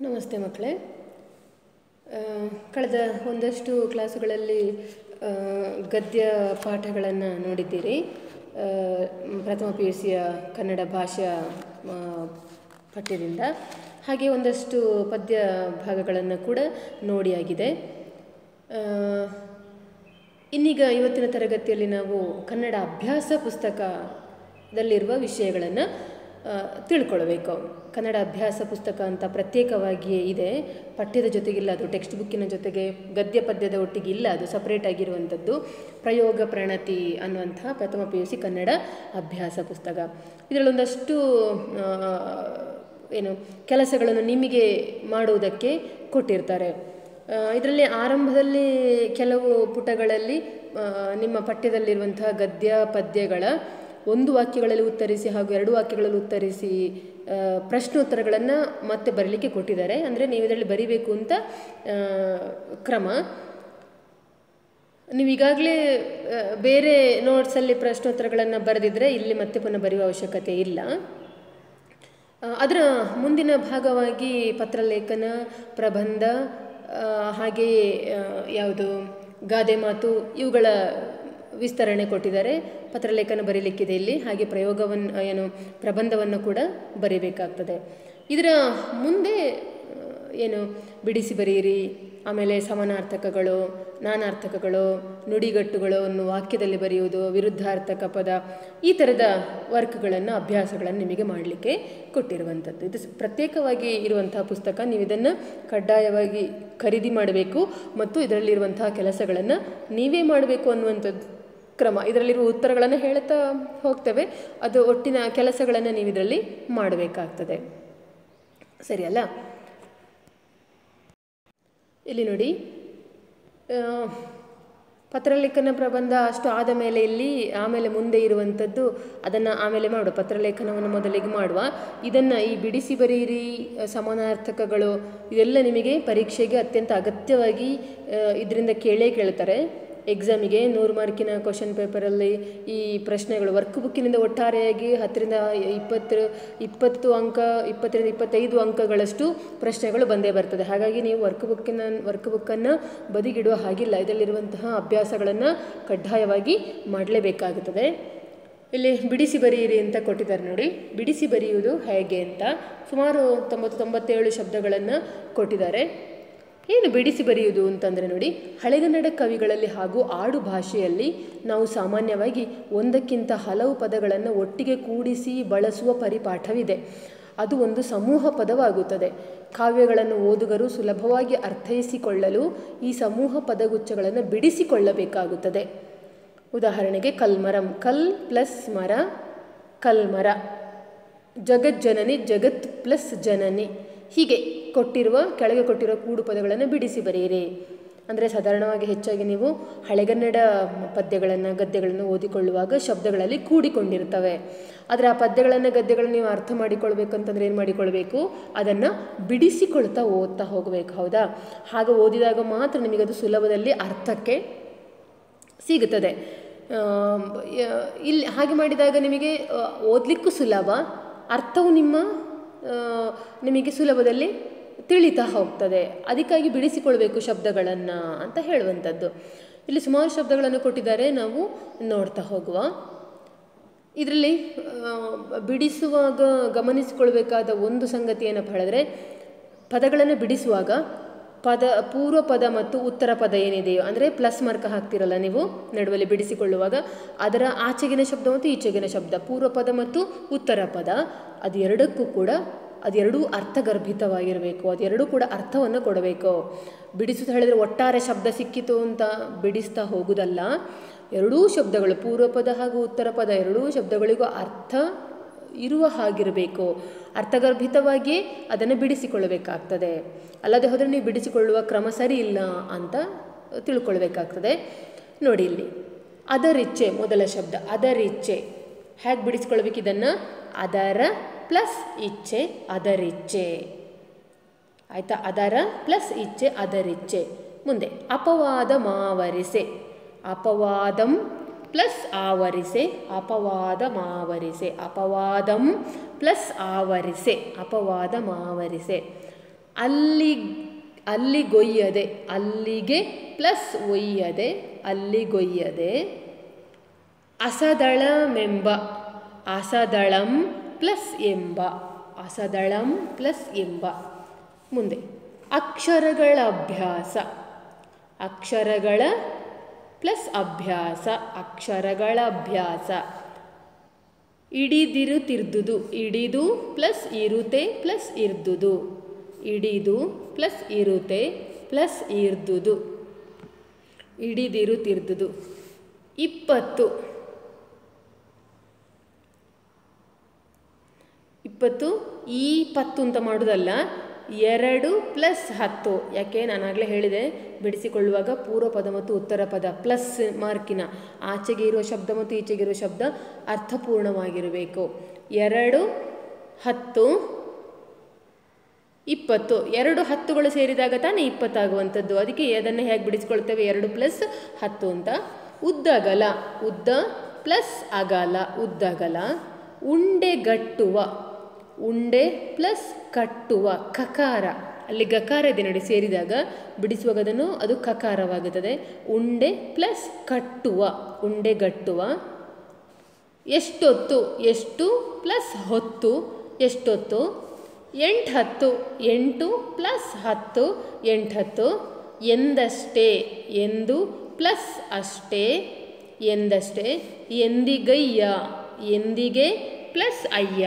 ನಮಸ್ತೆ ಮಕ್ಕಳೇ. ಕಳೆದ ಒಂದಷ್ಟು ಕ್ಲಾಸುಗಳಲ್ಲಿ ಗದ್ಯ ಪಾಠಗಳನ್ನು ನೋಡಿದ್ದೀರಿ. ಪ್ರಥಮ PUCಯ ಕನ್ನಡ ಭಾಷಾ ಪಠ್ಯದಿಂದ ಹಾಗೆ ಒಂದಷ್ಟು ಪದ್ಯ ಭಾಗಗಳನ್ನು ಕೂಡ ನೋಡಿಯಾಗಿದೆ. ಇನ್ನೀಗ ಇವತ್ತಿನ ತರಗತಿಯಲ್ಲಿ ನಾವು ಕನ್ನಡ ಅಭ್ಯಾಸ ಪುಸ್ತಕದಲ್ಲಿರುವ ವಿಷಯಗಳನ್ನು ತಿಳ್ಕೊಳ್ಬೇಕು. ಕನ್ನಡ ಅಭ್ಯಾಸ ಪುಸ್ತಕ ಅಂತ ಪ್ರತ್ಯೇಕವಾಗಿಯೇ ಇದೆ, ಪಠ್ಯದ ಜೊತೆಗಿಲ್ಲ, ಅದು ಟೆಕ್ಸ್ಟ್ ಬುಕ್ಕಿನ ಜೊತೆಗೆ ಗದ್ಯ ಪದ್ಯದ ಒಟ್ಟಿಗೆ ಇಲ್ಲ, ಅದು ಸಪ್ರೇಟ್ ಆಗಿರುವಂಥದ್ದು. ಪ್ರಯೋಗ ಪ್ರಣತಿ ಅನ್ನುವಂಥ ಪ್ರಥಮ PUC ಕನ್ನಡ ಅಭ್ಯಾಸ ಪುಸ್ತಕ. ಇದರಲ್ಲೊಂದಷ್ಟು ಕೆಲಸಗಳನ್ನು ನಿಮಗೆ ಮಾಡುವುದಕ್ಕೆ ಕೊಟ್ಟಿರ್ತಾರೆ. ಇದರಲ್ಲಿ ಆರಂಭದಲ್ಲಿ ಕೆಲವು ಪುಟಗಳಲ್ಲಿ ನಿಮ್ಮ ಪಠ್ಯದಲ್ಲಿರುವಂತಹ ಗದ್ಯ ಪದ್ಯಗಳ ಒಂದು ವಾಕ್ಯಗಳಲ್ಲಿ ಉತ್ತರಿಸಿ ಹಾಗೂ ಎರಡು ವಾಕ್ಯಗಳಲ್ಲಿ ಉತ್ತರಿಸಿ ಪ್ರಶ್ನೋತ್ತರಗಳನ್ನು ಮತ್ತೆ ಬರಲಿಕ್ಕೆ ಕೊಟ್ಟಿದ್ದಾರೆ. ಅಂದರೆ ನೀವು ಇದರಲ್ಲಿ ಬರೀಬೇಕು ಅಂತ ಕ್ರಮ. ನೀವು ಈಗಾಗಲೇ ಬೇರೆ ನೋಟ್ಸಲ್ಲಿ ಪ್ರಶ್ನೋತ್ತರಗಳನ್ನು ಬರೆದಿದ್ದರೆ ಇಲ್ಲಿ ಮತ್ತೆ ಪುನಃ ಬರೆಯುವ ಅವಶ್ಯಕತೆ ಇಲ್ಲ. ಅದರ ಮುಂದಿನ ಭಾಗವಾಗಿ ಪತ್ರಲೇಖನ, ಪ್ರಬಂಧ, ಹಾಗೆಯೇ ಯಾವುದು ಗಾದೆ ಮಾತು, ಇವುಗಳ ವಿಸ್ತರಣೆ ಕೊಟ್ಟಿದ್ದಾರೆ. ಪತ್ರಲೇಖನ ಬರೀಲಿಕ್ಕಿದೆ ಇಲ್ಲಿ, ಹಾಗೆ ಪ್ರಬಂಧವನ್ನು ಕೂಡ ಬರೀಬೇಕಾಗ್ತದೆ. ಇದರ ಮುಂದೆ ಬಿಡಿಸಿ ಬರೆಯಿರಿ, ಆಮೇಲೆ ಸಮಾನಾರ್ಥಕಗಳು, ನಾನಾರ್ಥಕಗಳು, ನುಡಿಗಟ್ಟುಗಳು ಅನ್ನು ವಾಕ್ಯದಲ್ಲಿ ಬರೆಯುವುದು, ವಿರುದ್ಧಾರ್ಥಕ ಪದ, ಈ ಥರದ ವರ್ಕ್ಗಳನ್ನು, ಅಭ್ಯಾಸಗಳನ್ನು ನಿಮಗೆ ಮಾಡಲಿಕ್ಕೆ ಕೊಟ್ಟಿರುವಂಥದ್ದು. ಇದು ಪ್ರತ್ಯೇಕವಾಗಿ ಇರುವಂತಹ ಪುಸ್ತಕ. ನೀವು ಇದನ್ನು ಕಡ್ಡಾಯವಾಗಿ ಖರೀದಿ ಮಾಡಬೇಕು ಮತ್ತು ಇದರಲ್ಲಿರುವಂತಹ ಕೆಲಸಗಳನ್ನು ನೀವೇ ಮಾಡಬೇಕು ಅನ್ನುವಂಥದ್ದು ಕ್ರಮ. ಇದರಲ್ಲಿರುವ ಉತ್ತರಗಳನ್ನು ಹೇಳ್ತಾ ಹೋಗ್ತೇವೆ, ಅದು ಒಟ್ಟಿನ ಕೆಲಸಗಳನ್ನು ನೀವು ಇದರಲ್ಲಿ ಮಾಡಬೇಕಾಗ್ತದೆ. ಸರಿಯಲ್ಲ? ಇಲ್ಲಿ ನೋಡಿ, ಪತ್ರಲೇಖನ, ಪ್ರಬಂಧ ಅಷ್ಟು ಆದ ಮೇಲೆ ಇಲ್ಲಿ ಆಮೇಲೆ ಮುಂದೆ ಇರುವಂಥದ್ದು ಅದನ್ನು ಆಮೇಲೆ ಮಾಡುವ. ಪತ್ರಲೇಖನವನ್ನು ಮೊದಲಿಗೆ ಮಾಡುವ. ಇದನ್ನು ಈ ಬಿಡಿಸಿ ಬರೆಯಿರಿ, ಸಮಾನಾರ್ಥಕಗಳು, ಇದೆಲ್ಲ ನಿಮಗೆ ಪರೀಕ್ಷೆಗೆ ಅತ್ಯಂತ ಅಗತ್ಯವಾಗಿ ಇದರಿಂದ ಕೇಳ್ತಾರೆ. ಎಕ್ಸಾಮಿಗೆ 100 ಮಾರ್ಕಿನ ಕ್ವಶನ್ ಪೇಪರಲ್ಲಿ ಈ ಪ್ರಶ್ನೆಗಳು ವರ್ಕ್ ಬುಕ್ಕಿನಿಂದ ಒಟ್ಟಾರೆಯಾಗಿ 10ರಿಂದ 20 ಅಂಕ, 20ರಿಂದ 25 ಅಂಕಗಳಷ್ಟು ಪ್ರಶ್ನೆಗಳು ಬಂದೇ ಬರ್ತದೆ. ಹಾಗಾಗಿ ನೀವು ವರ್ಕ್ ಬುಕ್ಕನ್ನು ಬದಿಗಿಡುವ ಹಾಗಿಲ್ಲ. ಇದರಲ್ಲಿರುವಂತಹ ಅಭ್ಯಾಸಗಳನ್ನು ಕಡ್ಡಾಯವಾಗಿ ಮಾಡಲೇಬೇಕಾಗುತ್ತದೆ. ಇಲ್ಲಿ ಬಿಡಿಸಿ ಬರೆಯಿರಿ ಅಂತ ಕೊಟ್ಟಿದ್ದಾರೆ ನೋಡಿ. ಬಿಡಿಸಿ ಬರೆಯುವುದು ಹೇಗೆ ಅಂತ ಸುಮಾರು 90-97 ಶಬ್ದಗಳನ್ನು ಕೊಟ್ಟಿದ್ದಾರೆ. ಏನು ಬಿಡಿಸಿ ಬರೆಯುವುದು ಅಂತಂದರೆ ನೋಡಿ, ಹಳೆಗನ್ನಡ ಕವಿಗಳಲ್ಲಿ ಹಾಗೂ ಆಡು ಭಾಷೆಯಲ್ಲಿ ನಾವು ಸಾಮಾನ್ಯವಾಗಿ ಒಂದಕ್ಕಿಂತ ಹಲವು ಪದಗಳನ್ನು ಒಟ್ಟಿಗೆ ಕೂಡಿಸಿ ಬಳಸುವ ಪರಿಪಾಠವಿದೆ. ಅದು ಒಂದು ಸಮೂಹ ಪದವಾಗುತ್ತದೆ. ಕಾವ್ಯಗಳನ್ನು ಓದುಗರು ಸುಲಭವಾಗಿ ಅರ್ಥೈಸಿಕೊಳ್ಳಲು ಈ ಸಮೂಹ ಪದಗುಚ್ಛಗಳನ್ನು ಬಿಡಿಸಿಕೊಳ್ಳಬೇಕಾಗುತ್ತದೆ. ಉದಾಹರಣೆಗೆ ಕಲ್ಮರಂ, ಕಲ್ ಪ್ಲಸ್ ಮರ, ಕಲ್ಮರ. ಜಗಜ್ಜನನಿ, ಜಗತ್ ಪ್ಲಸ್ ಜನನಿ. ಹೀಗೆ ಕೆಳಗೆ ಕೊಟ್ಟಿರುವ ಕೂಡು ಪದಗಳನ್ನು ಬಿಡಿಸಿ ಬರೆಯಿರಿ. ಅಂದರೆ ಸಾಧಾರಣವಾಗಿ ಹೆಚ್ಚಾಗಿ ನೀವು ಹಳೆಗನ್ನಡ ಪದ್ಯಗಳನ್ನು, ಗದ್ಯಗಳನ್ನು ಓದಿಕೊಳ್ಳುವಾಗ ಶಬ್ದಗಳಲ್ಲಿ ಕೂಡಿಕೊಂಡಿರ್ತವೆ. ಆದರೆ ಆ ಪದ್ಯಗಳನ್ನು, ಗದ್ಯಗಳನ್ನು ನೀವು ಅರ್ಥ ಮಾಡಿಕೊಳ್ಬೇಕಂತಂದರೆ ಏನು ಮಾಡಿಕೊಳ್ಬೇಕು? ಅದನ್ನು ಬಿಡಿಸಿಕೊಳ್ತಾ ಓದ್ತಾ ಹೋಗಬೇಕು. ಹೌದಾ? ಹಾಗೆ ಓದಿದಾಗ ಮಾತ್ರ ನಿಮಗದು ಸುಲಭದಲ್ಲಿ ಅರ್ಥಕ್ಕೆ ಸಿಗುತ್ತದೆ. ಇಲ್ಲಿ ಹಾಗೆ ಮಾಡಿದಾಗ ನಿಮಗೆ ಓದಲಿಕ್ಕೂ ಸುಲಭ, ಅರ್ಥವು ನಿಮಗೆ ಸುಲಭದಲ್ಲಿ ತಿಳಿತಾ ಹೋಗ್ತದೆ. ಅದಕ್ಕಾಗಿ ಬಿಡಿಸಿಕೊಳ್ಬೇಕು ಶಬ್ದಗಳನ್ನು ಅಂತ ಹೇಳುವಂಥದ್ದು. ಇಲ್ಲಿ ಸುಮಾರು ಶಬ್ದಗಳನ್ನು ಕೊಟ್ಟಿದ್ದಾರೆ, ನಾವು ನೋಡ್ತಾ ಹೋಗುವ. ಇದರಲ್ಲಿ ಬಿಡಿಸುವಾಗ ಗಮನಿಸಿಕೊಳ್ಬೇಕಾದ ಒಂದು ಸಂಗತಿ ಏನಪ್ಪ ಹೇಳಿದ್ರೆ, ಪದಗಳನ್ನು ಬಿಡಿಸುವಾಗ ಪೂರ್ವ ಪದ ಮತ್ತು ಉತ್ತರ ಪದ ಏನಿದೆಯೋ, ಅಂದರೆ ಪ್ಲಸ್ ಮಾರ್ಕ್ ಹಾಕ್ತಿರಲ್ಲ ನೀವು ನಡುವಲ್ಲಿ ಬಿಡಿಸಿಕೊಳ್ಳುವಾಗ, ಅದರ ಆಚೆಗಿನ ಶಬ್ದ ಮತ್ತು ಈಚೆಗಿನ ಶಬ್ದ, ಪೂರ್ವ ಪದ ಮತ್ತು ಉತ್ತರ ಪದ, ಅದೆರಡೂ ಅರ್ಥಗರ್ಭಿತವಾಗಿರಬೇಕು. ಅದೆರಡೂ ಕೂಡ ಅರ್ಥವನ್ನು ಕೊಡಬೇಕು. ಬಿಡಿಸುತ್ತಾ ಹೇಳಿದರೆ ಒಟ್ಟಾರೆ ಶಬ್ದ ಸಿಕ್ಕಿತು ಅಂತ ಬಿಡಿಸ್ತಾ ಹೋಗುವುದಲ್ಲ. ಎರಡೂ ಶಬ್ದಗಳು, ಪೂರ್ವ ಪದ ಹಾಗೂ ಉತ್ತರ ಪದ, ಎರಡೂ ಶಬ್ದಗಳಿಗೂ ಅರ್ಥ ಇರುವ ಹಾಗಿರಬೇಕು. ಅರ್ಥಗರ್ಭಿತವಾಗಿಯೇ ಅದನ್ನು ಬಿಡಿಸಿಕೊಳ್ಳಬೇಕಾಗ್ತದೆ. ಅಲ್ಲದೆ ಹೋದರೆ ನೀವು ಬಿಡಿಸಿಕೊಳ್ಳುವ ಕ್ರಮ ಸರಿ ಇಲ್ಲ ಅಂತ ತಿಳ್ಕೊಳ್ಬೇಕಾಗ್ತದೆ. ನೋಡಿ ಇಲ್ಲಿ ಅದರಿಚ್ಛೆ, ಮೊದಲ ಶಬ್ದ ಅದರಿಚ್ಛೆ. ಹೇಗೆ ಬಿಡಿಸಿಕೊಳ್ಬೇಕು ಇದನ್ನು? ಅದರ ಪ್ಲಸ್ ಇಚ್ಛೆ, ಅದರಿಚ್ಛೆ. ಆಯಿತಾ? ಅದರ ಪ್ಲಸ್ ಇಚ್ಛೆ, ಅದರಿಚ್ಛೆ. ಮುಂದೆ ಅಪವಾದ ಮಾವರಿಸೆ, ಅಪವಾದಂ ಪ್ಲಸ್ ಆವರಿಸೆ, ಅಪವಾದ ಮಾವರಿಸೆ, ಅಪವಾದಂ ಪ್ಲಸ್ ಆವರಿಸೆ, ಅಪವಾದ ಮಾವರಿಸೆ. ಅಲ್ಲಿ ಅಲ್ಲಿಗೊಯ್ಯದೆ, ಅಲ್ಲಿಗೆ ಪ್ಲಸ್ ಒಯ್ಯದೆ, ಅಲ್ಲಿಗೊಯ್ಯದೆ. ಅಸದಳಮೆಂಬ, ಅಸದಳಂ ಪ್ಲಸ್ ಎಂಬ, ಅಸದಳಂ ಪ್ಲಸ್ ಎಂಬ. ಮುಂದೆ ಅಕ್ಷರಗಳ ಅಭ್ಯಾಸ, ಅಕ್ಷರಗಳ ಪ್ಲಸ್ ಅಭ್ಯಾಸ, ಅಕ್ಷರಗಳ ಅಭ್ಯಾಸ. ಇಡಿದಿರುತಿರ್ದುದು, ಇಡಿದು ಪ್ಲಸ್ ಇರುತೆ ಪ್ಲಸ್ ಇರ್ದುದು, ಇಡಿದು ಪ್ಲಸ್ ಇರುತೆ ಪ್ಲಸ್ ಇರ್ದುದು, ಇಡಿದಿರುತಿರ್ದುದು. 20, 20 ಈ 10 ಅಂತ ಮಾಡೋದಲ್ಲ, 2 ಪ್ಲಸ್ 10. ಯಾಕೆ ನಾನಾಗಲೇ ಹೇಳಿದೆ, ಬಿಡಿಸಿಕೊಳ್ಳುವಾಗ ಪೂರ್ವ ಪದ ಮತ್ತು ಉತ್ತರ ಪದ ಪ್ಲಸ್ ಮಾರ್ಕಿನ ಆಚೆಗೆ ಇರುವ ಶಬ್ದ ಮತ್ತು ಈಚೆಗೆ ಇರುವ ಶಬ್ದ ಅರ್ಥಪೂರ್ಣವಾಗಿರಬೇಕು. 2 10 20, 2 10ಗಳು ಸೇರಿದಾಗ ತಾನೇ 20 ಆಗುವಂಥದ್ದು. ಅದಕ್ಕೆ ಅದನ್ನು ಹೇಗೆ ಬಿಡಿಸ್ಕೊಳ್ತೇವೆ, 2 ಪ್ಲಸ್ 10 ಅಂತ. ಉದ್ದಗಲ, ಉದ್ದ ಪ್ಲಸ್ ಅಗಲ, ಉದ್ದಗಲ. ಉಂಡೆಗಟ್ಟುವ, ಉಂಡೆ ಪ್ಲಸ್ ಕಟ್ಟುವ, ಕಕಾರ. ಅಲ್ಲಿ ಗಕಾರ ಇದೆ ನೋಡಿ, ಸೇರಿದಾಗ ಬಿಡಿಸುವಾಗ ಅದು ಕಕಾರವಾಗುತ್ತದೆ. ಉಂಡೆ ಪ್ಲಸ್ ಕಟ್ಟುವ, ಉಂಡೆಗಟ್ಟುವ. ಎಷ್ಟೊತ್ತು, ಎಷ್ಟು ಪ್ಲಸ್ ಹೊತ್ತು, ಎಷ್ಟೊತ್ತು. 8 10, 8 ಪ್ಲಸ್ 10, 8 10. ಎಂದಷ್ಟೇ, ಎಂದು ಪ್ಲಸ್ ಅಷ್ಟೇ, ಎಂದಷ್ಟೇ. ಎಂದಿಗಯ್ಯ, ಎಂದಿಗೆ ಪ್ಲಸ್ ಅಯ್ಯ,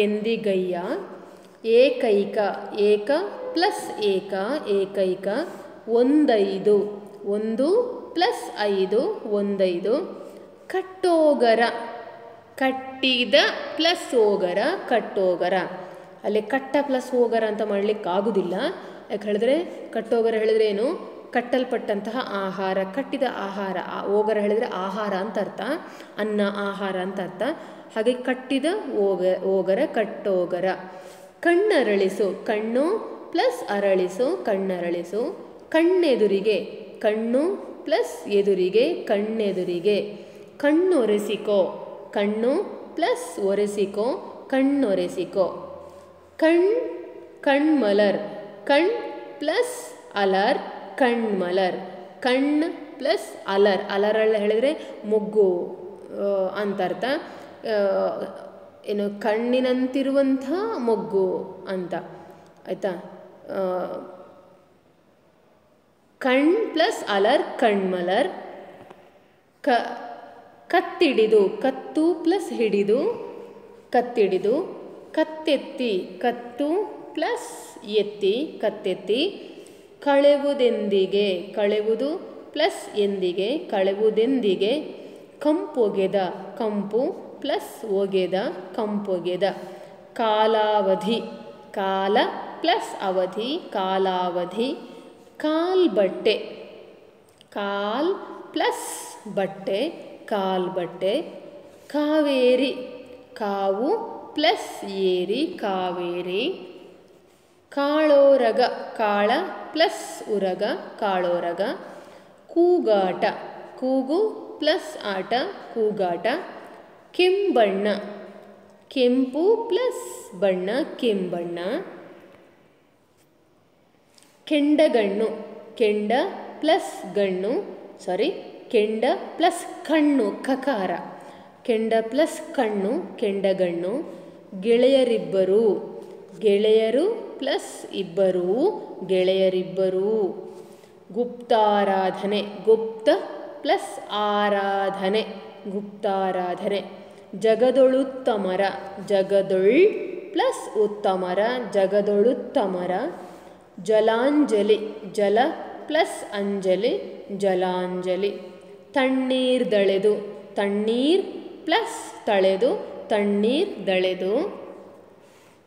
ಎಂದಿಗಯ್ಯ. ಏಕೈಕ, ಏಕ ಪ್ಲಸ್ ಏಕ, ಏಕೈಕ. 15, 1 ಪ್ಲಸ್ 5, 15. ಕಟ್ಟೋಗರ, ಕಟ್ಟಿದ ಪ್ಲಸ್ ಓಗರ, ಕಟ್ಟೋಗರ. ಅಲ್ಲಿ ಕಟ್ಟ ಪ್ಲಸ್ ಓಗರ ಅಂತ ಮಾಡಲಿಕ್ಕಾಗೋದಿಲ್ಲ. ಯಾಕೆ ಹೇಳಿದ್ರೆ ಕಟ್ಟೋಗರ ಹೇಳಿದ್ರೆ ಏನು, ಕಟ್ಟಲ್ಪಟ್ಟಂತಹ ಆಹಾರ, ಕಟ್ಟಿದ ಆಹಾರ. ಓಗರ ಹೇಳಿದರೆ ಆಹಾರ ಅಂತ ಅರ್ಥ, ಅನ್ನ ಆಹಾರ ಅಂತ ಅರ್ಥ. ಹಾಗೆ ಕಟ್ಟಿದ ಓಗರ, ಕಟ್ಟೋಗರ. ಕಣ್ಣರಳಿಸು, ಕಣ್ಣು ಪ್ಲಸ್ ಅರಳಿಸು, ಕಣ್ಣರಳಿಸು. ಕಣ್ಣೆದುರಿಗೆ, ಕಣ್ಣು ಪ್ಲಸ್ ಎದುರಿಗೆ, ಕಣ್ಣೆದುರಿಗೆ. ಕಣ್ಣೊರೆಸಿಕೋ, ಕಣ್ಣು ಪ್ಲಸ್ ಒರೆಸಿಕೋ, ಕಣ್ಣೊರೆಸಿಕೋ. ಕಣ್ಮಲರ್, ಕಣ್ ಪ್ಲಸ್ ಅಲರ್, ಕಣ್ಮಲರ್. ಕಣ್ ಪ್ಲಸ್ ಅಲರ್, ಅಲರ್ ಹೇಳಿದರೆ ಮೊಗ್ಗು ಅಂತ ಅರ್ಥ. ಏನು, ಕಣ್ಣಿನಂತಿರುವಂಥ ಮೊಗ್ಗು ಅಂತ ಆಯಿತಾ. ಕಣ್ ಪ್ಲಸ್ ಅಲರ್, ಕಣ್ಮಲರ್. ಕತ್ತಿಡಿದು, ಕತ್ತು ಪ್ಲಸ್ ಹಿಡಿದು, ಕತ್ತಿಡಿದು. ಕತ್ತೆತ್ತಿ, ಕತ್ತು ಪ್ಲಸ್ ಎತ್ತಿ, ಕತ್ತೆತ್ತಿ. ಕಳೆವುದೆಂದಿಗೆ, ಕಳೆವುದು ಪ್ಲಸ್ ಎಂದಿಗೆ, ಕಳೆವುದೆಂದಿಗೆ. ಕಂಪೊಗೆದ, ಕಂಪು ಪ್ಲಸ್ ಒಗೆದ, ಕಂಪೊಗೆದ. ಕಾಲಾವಧಿ, ಕಾಲ ಪ್ಲಸ್ ಅವಧಿ, ಕಾಲಾವಧಿ. ಕಾಲ್ಬಟ್ಟೆ, ಕಾಲ್ ಪ್ಲಸ್ ಬಟ್ಟೆ, ಕಾಲ್ಬಟ್ಟೆ. ಕಾವೇರಿ, ಕಾವು ಪ್ಲಸ್ ಏರಿ, ಕಾವೇರಿ. ಕಾಳೋರಗ, ಕಾಳ ಪ್ಲಸ್ ಉರಗ, ಕಾಳೋರಗ. ಕೂಗಾಟ, ಕೂಗು ಪ್ಲಸ್ ಆಟ, ಕೂಗಾಟ. ಕೆಂಬಣ್ಣ, ಕೆಂಪು ಪ್ಲಸ್ ಬಣ್ಣ, ಕೆಂಬಣ್ಣ. ಕೆಂಡಗಣ್ಣು, ಕೆಂಡ ಪ್ಲಸ್ ಗಣ್ಣು, ಸಾರಿ ಕೆಂಡ ಪ್ಲಸ್ ಕಣ್ಣು, ಕಕಾರ. ಕೆಂಡ ಪ್ಲಸ್ ಕಣ್ಣು, ಕೆಂಡಗಣ್ಣು. ಗೆಳೆಯರಿಬ್ಬರು, ಗೆಳೆಯರು ಪ್ಲಸ್ ಇಬ್ಬರು, ಗೆಳೆಯರಿಬ್ಬರು. ಗುಪ್ತಾರಾಧನೆ, ಗುಪ್ತ ಪ್ಲಸ್ ಆರಾಧನೆ, ಗುಪ್ತಾರಾಧನೆ. ಜಗದೊಳುತ್ತಮರ, ಜಗದೊಳ್ ಪ್ಲಸ್ ಉತ್ತಮರ, ಜಗದೊಳುತ್ತಮರ. ಜಲಾಂಜಲಿ, ಜಲ ಪ್ಲಸ್ ಅಂಜಲಿ, ಜಲಾಂಜಲಿ. ತಣ್ಣೀರ್ದಳೆದು, ತಣ್ಣೀರ್ ಪ್ಲಸ್ ತಳೆದು, ತಣ್ಣೀರ್ದಳೆದು.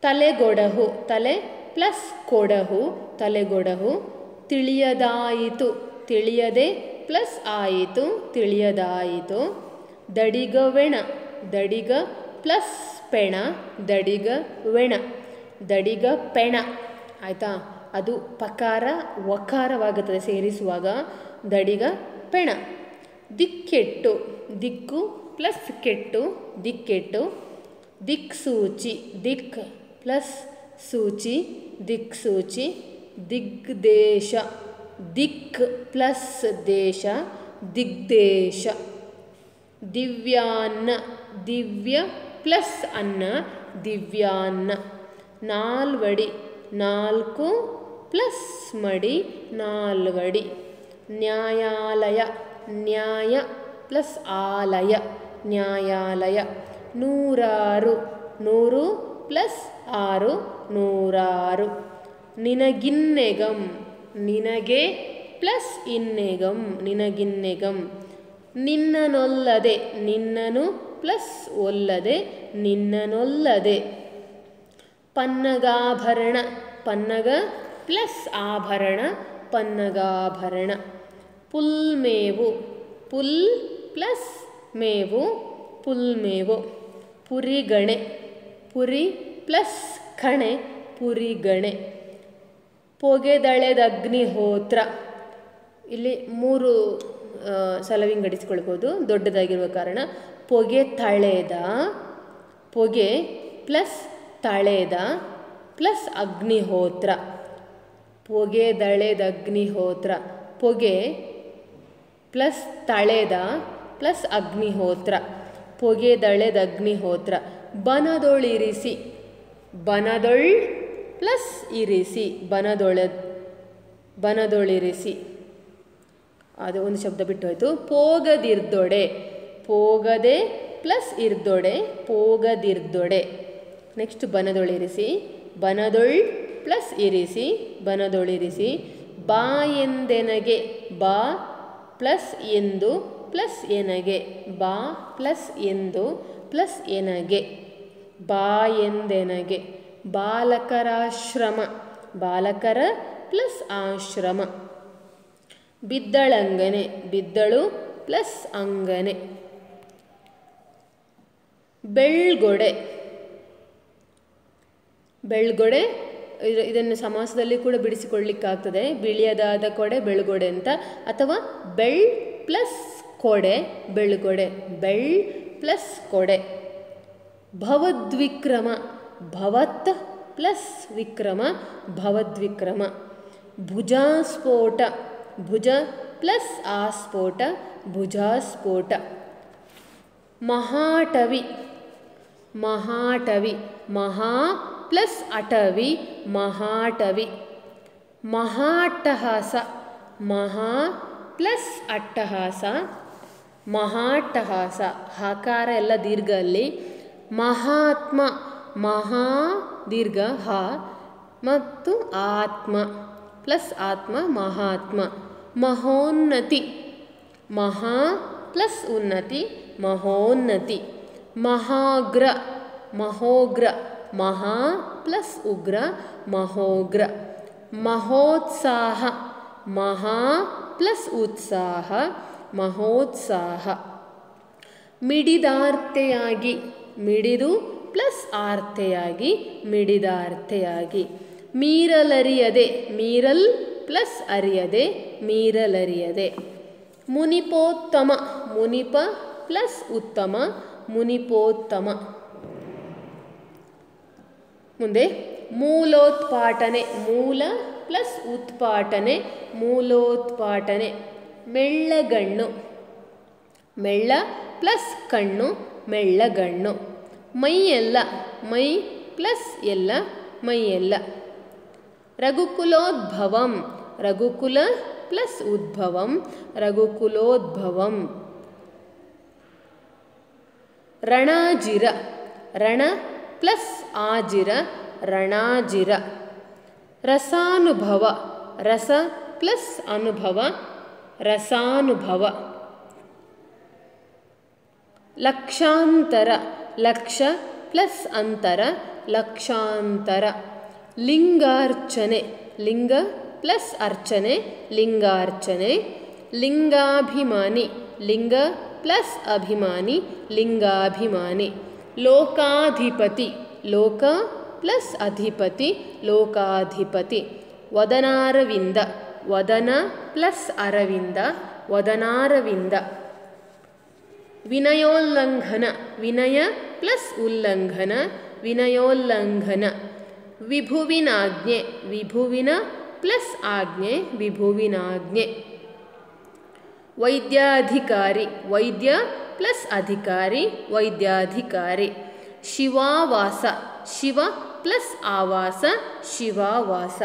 ತಲೆಗೊಡಹು, ತಲೆ ಪ್ಲಸ್ ಕೊಡಹು, ತಲೆಗೊಡಹು. ತಿಳಿಯದಾಯಿತು, ತಿಳಿಯದೆ ಪ್ಲಸ್ ಆಯಿತು, ತಿಳಿಯದಾಯಿತು. ದಡಿಗವೆಣ, ದಡಿಗ ಪ್ಲಸ್ ಪೆಣ, ದಡಿಗವೆಣ. ದಡಿಗ ಪೆಣ ಆಯಿತಾ. ಅದು ಪಕಾರ ವಕಾರವಾಗುತ್ತದೆ ಸೇರಿಸುವಾಗ, ದಡಿಗ ಪೆಣ. ದಿಕ್ಕೆಟ್ಟು, ದಿಕ್ಕು ಪ್ಲಸ್ ಕೆಟ್ಟು, ದಿಕ್ಕೆಟ್ಟು. ದಿಕ್ಸೂಚಿ, ದಿಕ್ ಪ್ಲಸ್ ಸೂಚಿ ದಿಕ್ಸೂಚಿ ದಿಗ್ದೇಶ ದಿಕ್ ಪ್ಲಸ್ ದೇಶ ದಿಗ್ದೇಶ ದಿವ್ಯಾನ್ನ ದಿವ್ಯ ಪ್ಲಸ್ ಅನ್ನ ದಿವ್ಯಾನ್ನ ನಾಲ್ವಡಿ ನಾಲ್ಕು ಪ್ಲಸ್ ಮಡಿ ನಾಲ್ವಡಿ ನ್ಯಾಯಾಲಯ ನ್ಯಾಯ ಪ್ಲಸ್ ಆಲಯ ನ್ಯಾಯಾಲಯ ನೂರಾರು ನೂರು ಪ್ಲಸ್ ಆರು ನೂರಾರು ನಿನಗಿನ್ನೆಗಂ ನಿನಗೆ ಪ್ಲಸ್ ಇನ್ನೆಗಂ ನಿನಗಿನ್ನೆಗಂ ನಿನ್ನನೊಲ್ಲದೆ ನಿನ್ನನು ಪ್ಲಸ್ ಒಲ್ಲದೆ ನಿನ್ನನೊಲ್ಲದೆ ಪನ್ನಗಾಭರಣ ಪನ್ನಗ ಪ್ಲಸ್ ಆಭರಣ ಪನ್ನಗಾಭರಣ ಪುಲ್ಮೇವು ಪುಲ್ ಪ್ಲಸ್ ಮೇವು ಪುಲ್ಮೇವು ಪುರಿಗಣೆ ಪುರಿ ಪ್ಲಸ್ ಖಣೆ ಪುರಿಗಣೆ ಪೊಗೆದಳೆದಗ್ನಿಹೋತ್ರ ಇಲ್ಲಿ ಮೂರು ಸಲ ವಿಂಗಡಿಸಿಕೊಳ್ಬೋದು ದೊಡ್ಡದಾಗಿರುವ ಕಾರಣ ಪೊಗೆ ತಳೆದ ಪೊಗೆ ಪ್ಲಸ್ ತಳೆದ ಪ್ಲಸ್ ಅಗ್ನಿಹೋತ್ರ ಪೊಗೆದಳೆದಗ್ನಿಹೋತ್ರ ಪೊಗೆ ಪ್ಲಸ್ ತಳೆದ ಪ್ಲಸ್ ಅಗ್ನಿಹೋತ್ರ ಪೊಗೆದಳೆದಗ್ನಿಹೋತ್ರ ಬನದೊಳಿರಿಸಿ ಬನದೊಳ್ ಪ್ಲಸ್ ಇರಿಸಿ ಬನದೊಳಿರಿಸಿ ಅದು ಒಂದು ಶಬ್ದ ಬಿಟ್ಟು ಹೋಯಿತು ಪೋಗದಿರ್ದೊಡೆ ಪೋಗದೆ ಪ್ಲಸ್ ಇರ್ದೊಡೆ ಪೋಗದಿರ್ದೊಡೆ ನೆಕ್ಸ್ಟ್ ಬನದೊಳಿರಿಸಿ ಬನದೊಳ್ ಪ್ಲಸ್ ಇರಿಸಿ ಬನದೊಳಿರಿಸಿ ಬಾ ಎಂದೆನಗೆ ಬಾ ಪ್ಲಸ್ ಎಂದು ಪ್ಲಸ್ ಎನಗೆ ಬಾ ಪ್ಲಸ್ ಎಂದು ಪ್ಲಸ್ ಎನಗೆ ಬಾ ಎಂದೆನಗೆ ಬಾಲಕರಾಶ್ರಮ ಬಾಲಕರ ಪ್ಲಸ್ ಆಶ್ರಮ ಬಿದ್ದಳಂಗನೆ ಬಿದ್ದಳು ಪ್ಲಸ್ ಅಂಗನೆ ಬೆಳ್ಗೊಡೆ ಬೆಳ್ಗೊಡೆ ಇದನ್ನು ಸಮಾಸದಲ್ಲಿ ಕೂಡ ಬಿಡಿಸಿಕೊಳ್ಳಿಕ್ಕಾಗ್ತದೆ ಬಿಳಿಯದಾದ ಕೊಡೆ ಬೆಳ್ಗೊಡೆ ಅಂತ ಅಥವಾ ಬೆಳ್ ಪ್ಲಸ್ ಕೊಡೆ ಬೆಳ್ಗೊಡೆ ಬೆಳ್ ಪ್ಲಸ್ ಕೊಡೆ ಭವದ್ವಿಕ್ರಮ ಭವತ್ ಪ್ಲಸ್ ವಿಕ್ರಮ ಭವದ್ವಿಕ್ರಮ ಭುಜಾಸ್ಫೋಟ ಭುಜ ಪ್ಲಸ್ ಆಸ್ಫೋಟ ಭುಜಾಸ್ಫೋಟ ಮಹಾಟವಿ ಮಹಾಟವಿ ಮಹಾ ಪ್ಲಸ್ ಅಟವಿ ಮಹಾಟವಿ ಮಹಾಟ್ಟಹಾಸ ಮಹಾ ಪ್ಲಸ್ ಅಟ್ಟಹಾಸ ಮಹಾಟ್ಟಹಾಸ ಹಕಾರ ಎಲ್ಲ ದೀರ್ಘ ಅಲ್ಲಿ ಮಹಾತ್ಮ ಮಹಾ ದೀರ್ಘ ಹ ಮತ್ತು ಆತ್ಮ ಪ್ಲಸ್ ಆತ್ಮ ಮಹಾತ್ಮ ಮಹೋನ್ನತಿ ಮಹಾ ಪ್ಲಸ್ ಉನ್ನತಿ ಮಹೋನ್ನತಿ ಮಹಾಗ್ರ ಮಹೋಗ್ರ ಮಹಾ ಪ್ಲಸ್ ಉಗ್ರ ಮಹೋಗ್ರ ಮಹೋತ್ಸಾಹ ಮಹಾ ಪ್ಲಸ್ ಉತ್ಸಾಹ ಮಹೋತ್ಸಾಹ ಮಿಡಿದಾರ್ತೆಯಾಗಿ ಮಿಡಿದು ಪ್ಲಸ್ ಆರ್ತೆಯಾಗಿ ಮಿಡಿದಾರ್ತೆಯಾಗಿ ಮೀರಲರಿಯದೆ ಮೀರಲ್ ಪ್ಲಸ್ ಅರಿಯದೆ ಮೀರಲರಿಯದೆ ಮುನಿಪೋತ್ತಮ ಮುನಿಪ ಪ್ಲಸ್ ಉತ್ತಮ ಮುನಿಪೋತ್ತಮ ಮುಂದೆ ಮೂಲೋತ್ಪಾಟನೆ ಮೂಲ ಪ್ಲಸ್ ಉತ್ಪಾಟನೆ ಮೂಲೋತ್ಪಾಟನೆ ಮೆಳ್ಳಗಣ್ಣು ಮೆಳ್ಳ ಪ್ಲಸ್ ಕಣ್ಣು ಮೆಳ್ಳಗಣ್ಣು ಮೈಯೆಲ್ಲ ಮೈ ಪ್ಲಸ್ ಎಲ್ಲ ಮೈಯೆಲ್ಲ ರಘುಕುಲೋದ್ಭವಂ ರಘುಕುಲ ಪ್ಲಸ್ ಉದ್ಭವಂ ರಘುಕುಲೋದ್ಭವಂ ರಣಾಜಿರ ರಣ ಪ್ಲಸ್ ಆಜಿರ ರಣಾಜಿರ ರಸಾನುಭವ ರಸ ಪ್ಲಸ್ ಅನುಭವ ರಸಾನುಭವ ಲಕ್ಷಾಂತರ ಲಕ್ಷ ಪ್ಲಸ್ ಅಂತರ ಲಕ್ಷಾಂತರ ಲಿಂಗಾರ್ಚನೆ ಲಿಂಗ ಪ್ಲಸ್ ಅರ್ಚನೆ ಲಿಂಗಾರ್ಚನೆ ಲಿಂಗಾಭಿಮಾನಿ ಲಿಂಗ ಪ್ಲಸ್ ಅಭಿಮಾನಿ ಲಿಂಗಾಭಿಮಾನಿ ಲೋಕಾಧಿಪತಿ ಲೋಕ ಪ್ಲಸ್ ಅಧಿಪತಿ ಲೋಕಾಧಿಪತಿ ವದನಾರವಿಂದ ವದನ ಪ್ಲಸ್ ಅರವಿಂದ ವದನಾರವಿಂದ ವಿನಯೋಲ್ಲಂಘನ ವಿನಯ ಪ್ಲಸ್ ಉಲ್ಲಂಘನ ವಿನಯೋಲ್ಲಂಘನ ವಿಭುವಿನಾಜ್ಞೆ, ವಿಭುವಿನ ಪ್ಲಸ್ ಆಜ್ಞೆ, ವಿಭುವಿನಾಜ್ಞೆ. ವೈದ್ಯಾಧಿಕಾರಿ, ವೈದ್ಯ ಪ್ಲಸ್ ಅಧಿಕಾರಿ, ವೈದ್ಯಾಧಿಕಾರಿ. ಶಿವಾವಾಸ, ಶಿವ ಪ್ಲಸ್ ಆವಾಸ, ಶಿವಾವಾಸ.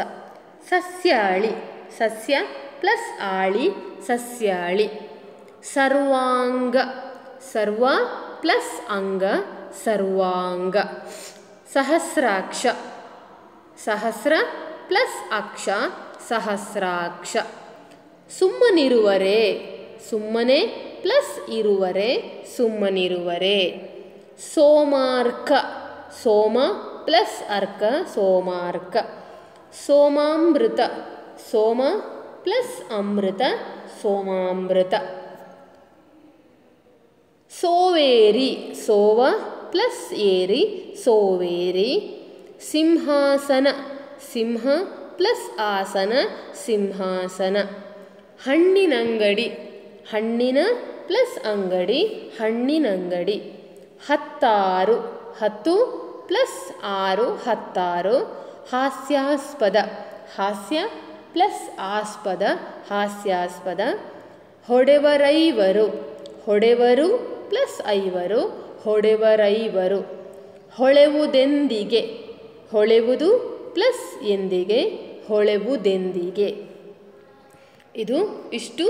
ಸಸ್ಯಾಳಿ, ಸಸ್ಯ ಪ್ಲಸ್ ಆಳಿ, ಸಸ್ಯಾಳಿ. ಸರ್ವಾಂಗ, ಸರ್ವ ಪ್ಲಸ್ ಅಂಗ, ಸರ್ವಾಂಗ. ಸಹಸ್ರಾಕ್ಷ, ಸಹಸ್ರ ಪ್ಲಸ್ ಅಕ್ಷ, ಸಹಸ್ರಾಕ್ಷ. ಸುಮ್ಮನಿರುವರೆ, ಸುಮ್ಮನೆ ಪ್ಲಸ್ ಇರುವರೆ, ಸುಮ್ಮನಿರುವರೆ. ಸೋಮಾರ್ಕ, ಸೋಮ ಪ್ಲಸ್ ಅರ್ಕ, ಸೋಮಾರ್ಕ. ಸೋಮಾಮೃತ, ಸೋಮ ಪ್ಲಸ್ ಅಮೃತ, ಸೋಮಾಮೃತ. ಸೋವೇರಿ, ಸೋವ ಪ್ಲಸ್ ಏರಿ, ಸೋವೇರಿ. ಸಿಂಹಾಸನ, ಸಿಂಹ ಪ್ಲಸ್ ಆಸನ, ಸಿಂಹಾಸನ. ಹಣ್ಣಿನಂಗಡಿ, ಹಣ್ಣಿನ ಪ್ಲಸ್ ಅಂಗಡಿ, ಹಣ್ಣಿನಂಗಡಿ. ಹತ್ತಾರು, ಹತ್ತು ಪ್ಲಸ್ ಆರು, ಹತ್ತಾರು. ಹಾಸ್ಯಾಸ್ಪದ, ಹಾಸ್ಯ ಪ್ಲಸ್ ಆಸ್ಪದ, ಹಾಸ್ಯಾಸ್ಪದ. ಹೊಡೆವರೈವರು, ಹೊಡೆವರು ಪ್ಲಸ್ ಐವರು, ಹೊಡೆವರೈವರು. ಹೊಳೆವುದೆಂದಿಗೆ, ಹೊಳೆವುದು ಪ್ಲಸ್ ಎಂದಿಗೆ, ಹೊಳೆವುದೆಂದಿಗೆ. ಇದು ಇಷ್ಟು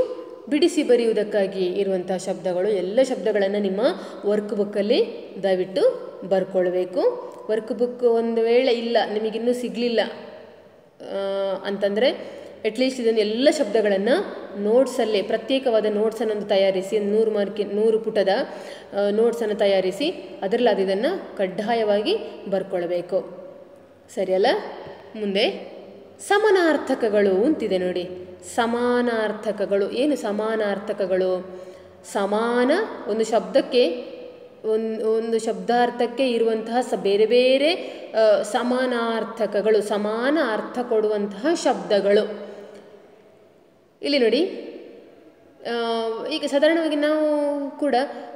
ಬಿಡಿಸಿ ಬರೆಯುವುದಕ್ಕಾಗಿ ಇರುವಂಥ ಶಬ್ದಗಳು. ಎಲ್ಲ ಶಬ್ದಗಳನ್ನು ನಿಮ್ಮ ವರ್ಕ್ ಬುಕ್ಕಲ್ಲಿ ದಯವಿಟ್ಟು ಬರ್ಕೊಳ್ಬೇಕು. ವರ್ಕ್ ಬುಕ್ ಒಂದು ವೇಳೆ ಇಲ್ಲ, ನಿಮಗಿನ್ನೂ ಸಿಗಲಿಲ್ಲ ಅಂತಂದರೆ ಅಟ್ಲೀಸ್ಟ್ ಇದನ್ನು ಎಲ್ಲ ಶಬ್ದಗಳನ್ನು ನೋಟ್ಸಲ್ಲೇ ಪ್ರತ್ಯೇಕವಾದ ನೋಟ್ಸನ್ನು ತಯಾರಿಸಿ 100 ಪುಟದ ನೋಟ್ಸನ್ನು ತಯಾರಿಸಿ ಅದರಲ್ಲಿ ಅದು ಇದನ್ನು ಕಡ್ಡಾಯವಾಗಿ ಬರ್ಕೊಳ್ಬೇಕು. ಸರಿಯಲ್ಲ? ಮುಂದೆ ಸಮಾನಾರ್ಥಕಗಳು ಅಂತಿದೆ ನೋಡಿ. ಸಮಾನಾರ್ಥಕಗಳು ಏನು? ಸಮಾನಾರ್ಥಕಗಳು ಸಮಾನ, ಒಂದು ಶಬ್ದಕ್ಕೆ ಒಂದು ಶಬ್ದಾರ್ಥಕ್ಕೆ ಇರುವಂತಹ ಬೇರೆ ಬೇರೆ ಸಮಾನಾರ್ಥಕಗಳು, ಸಮಾನ ಅರ್ಥ ಕೊಡುವಂತಹ ಶಬ್ದಗಳು. ಇಲ್ಲಿ ನೋಡಿ, ಈಗ ಸಾಧಾರಣವಾಗಿ ನಾವು ಕೂಡ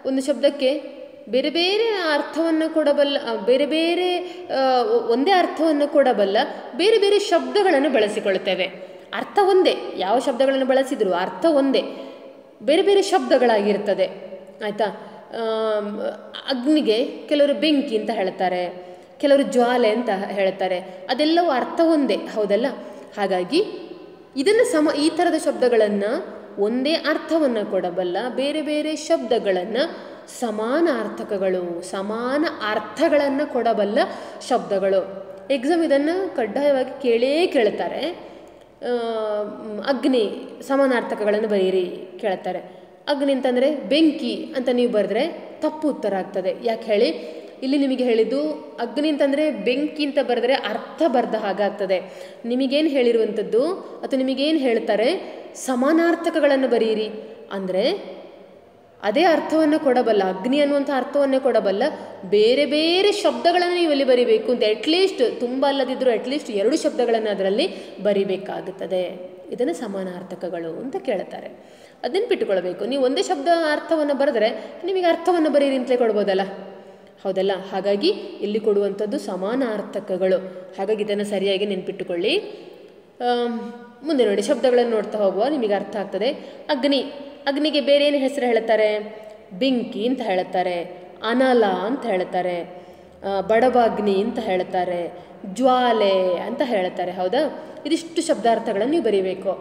ಒಂದು ಶಬ್ದಕ್ಕೆ ಬೇರೆ ಬೇರೆ ಅರ್ಥವನ್ನು ಕೊಡಬಲ್ಲ, ಬೇರೆ ಬೇರೆ ಒಂದೇ ಅರ್ಥವನ್ನು ಕೊಡಬಲ್ಲ ಬೇರೆ ಬೇರೆ ಶಬ್ದಗಳನ್ನು ಬಳಸಿಕೊಳ್ಳುತ್ತೇವೆ. ಅರ್ಥ ಒಂದೇ, ಯಾವ ಶಬ್ದಗಳನ್ನು ಬಳಸಿದರೂ ಅರ್ಥ ಒಂದೇ, ಬೇರೆ ಬೇರೆ ಶಬ್ದಗಳಾಗಿರ್ತದೆ. ಆಯಿತಾ? ಅಗ್ನಿಗೆ ಕೆಲವರು ಬೆಂಕಿ ಅಂತ ಹೇಳ್ತಾರೆ, ಕೆಲವರು ಜ್ವಾಲೆ ಅಂತ ಹೇಳ್ತಾರೆ. ಅದೆಲ್ಲವೂ ಅರ್ಥ ಒಂದೇ, ಹೌದಲ್ಲ? ಹಾಗಾಗಿ ಇದನ್ನು ಈ ಥರದ ಶಬ್ದಗಳನ್ನು ಒಂದೇ ಅರ್ಥವನ್ನು ಕೊಡಬಲ್ಲ ಬೇರೆ ಬೇರೆ ಶಬ್ದಗಳನ್ನು ಸಮಾನ ಅರ್ಥಕಗಳು, ಸಮಾನ ಅರ್ಥಗಳನ್ನು ಕೊಡಬಲ್ಲ ಶಬ್ದಗಳು. ಎಕ್ಸಾಮ್ ಇದನ್ನು ಕಡ್ಡಾಯವಾಗಿ ಕೇಳ್ತಾರೆ. ಅಗ್ನಿ ಸಮಾನಾರ್ಥಕಗಳನ್ನು ಬರೀರಿ ಕೇಳ್ತಾರೆ. ಅಗ್ನಿ ಅಂತಂದರೆ ಬೆಂಕಿ ಅಂತ ನೀವು ಬರೆದ್ರೆ ತಪ್ಪು ಉತ್ತರ ಆಗ್ತದೆ. ಯಾಕೆ ಹೇಳಿ? ಇಲ್ಲಿ ನಿಮಗೆ ಹೇಳಿದ್ದು ಅಗ್ನಿ ಅಂತಂದರೆ ಬೆಂಕಿ ಅಂತ ಬರೆದ್ರೆ ಅರ್ಥ ಬರೆದ ಹಾಗಾಗ್ತದೆ. ನಿಮಗೇನು ಹೇಳಿರುವಂಥದ್ದು ಅಥವಾ ನಿಮಗೇನು ಹೇಳ್ತಾರೆ, ಸಮಾನಾರ್ಥಕಗಳನ್ನು ಬರೀರಿ ಅಂದರೆ ಅದೇ ಅರ್ಥವನ್ನು ಕೊಡಬಲ್ಲ, ಅಗ್ನಿ ಅನ್ನುವಂಥ ಅರ್ಥವನ್ನೇ ಕೊಡಬಲ್ಲ ಬೇರೆ ಬೇರೆ ಶಬ್ದಗಳನ್ನು ನೀವು ಅಲ್ಲಿ ಬರಿಬೇಕು ಅಂತ. ಅಟ್ಲೀಸ್ಟ್ ತುಂಬ ಅಲ್ಲದಿದ್ದರೂ ಅಟ್ಲೀಸ್ಟ್ 2 ಶಬ್ದಗಳನ್ನು ಅದರಲ್ಲಿ ಬರಿಬೇಕಾಗುತ್ತದೆ. ಇದನ್ನು ಸಮಾನಾರ್ಥಕಗಳು ಅಂತ ಕೇಳ್ತಾರೆ. ಅದನ್ನು ಬಿಟ್ಟುಕೊಳ್ಬೇಕು. ನೀವು ಒಂದೇ ಶಬ್ದ ಅರ್ಥವನ್ನು ಬರೆದ್ರೆ ನಿಮಗೆ ಅರ್ಥವನ್ನು ಬರೀರಿ ಅಂತಲೇ ಕೊಡ್ಬೋದಲ್ಲ, ಹೌದಲ್ಲ? ಹಾಗಾಗಿ ಇಲ್ಲಿ ಕೊಡುವಂಥದ್ದು ಸಮಾನಾರ್ಥಕಗಳು. ಹಾಗಾಗಿ ಇದನ್ನು ಸರಿಯಾಗಿ ನೆನ್ಪಿಟ್ಟುಕೊಳ್ಳಿ. ಮುಂದೆ ನೋಡಿ, ಶಬ್ದಗಳನ್ನು ನೋಡ್ತಾ ಹೋಗುವ, ನಿಮಗೆ ಅರ್ಥ ಆಗ್ತದೆ. ಅಗ್ನಿ, ಅಗ್ನಿಗೆ ಬೇರೆ ಏನು ಹೆಸರು ಹೇಳ್ತಾರೆ? ಬೆಂಕಿ ಅಂತ ಹೇಳ್ತಾರೆ, ಅನಲ ಅಂತ ಹೇಳ್ತಾರೆ, ಬಡಬಾಗ್ನಿ ಅಂತ ಹೇಳ್ತಾರೆ, ಜ್ವಾಲೆ ಅಂತ ಹೇಳ್ತಾರೆ. ಹೌದಾ? ಇದಿಷ್ಟು ಶಬ್ದಾರ್ಥಗಳನ್ನು ನೀವು ಬರೀಬೇಕು.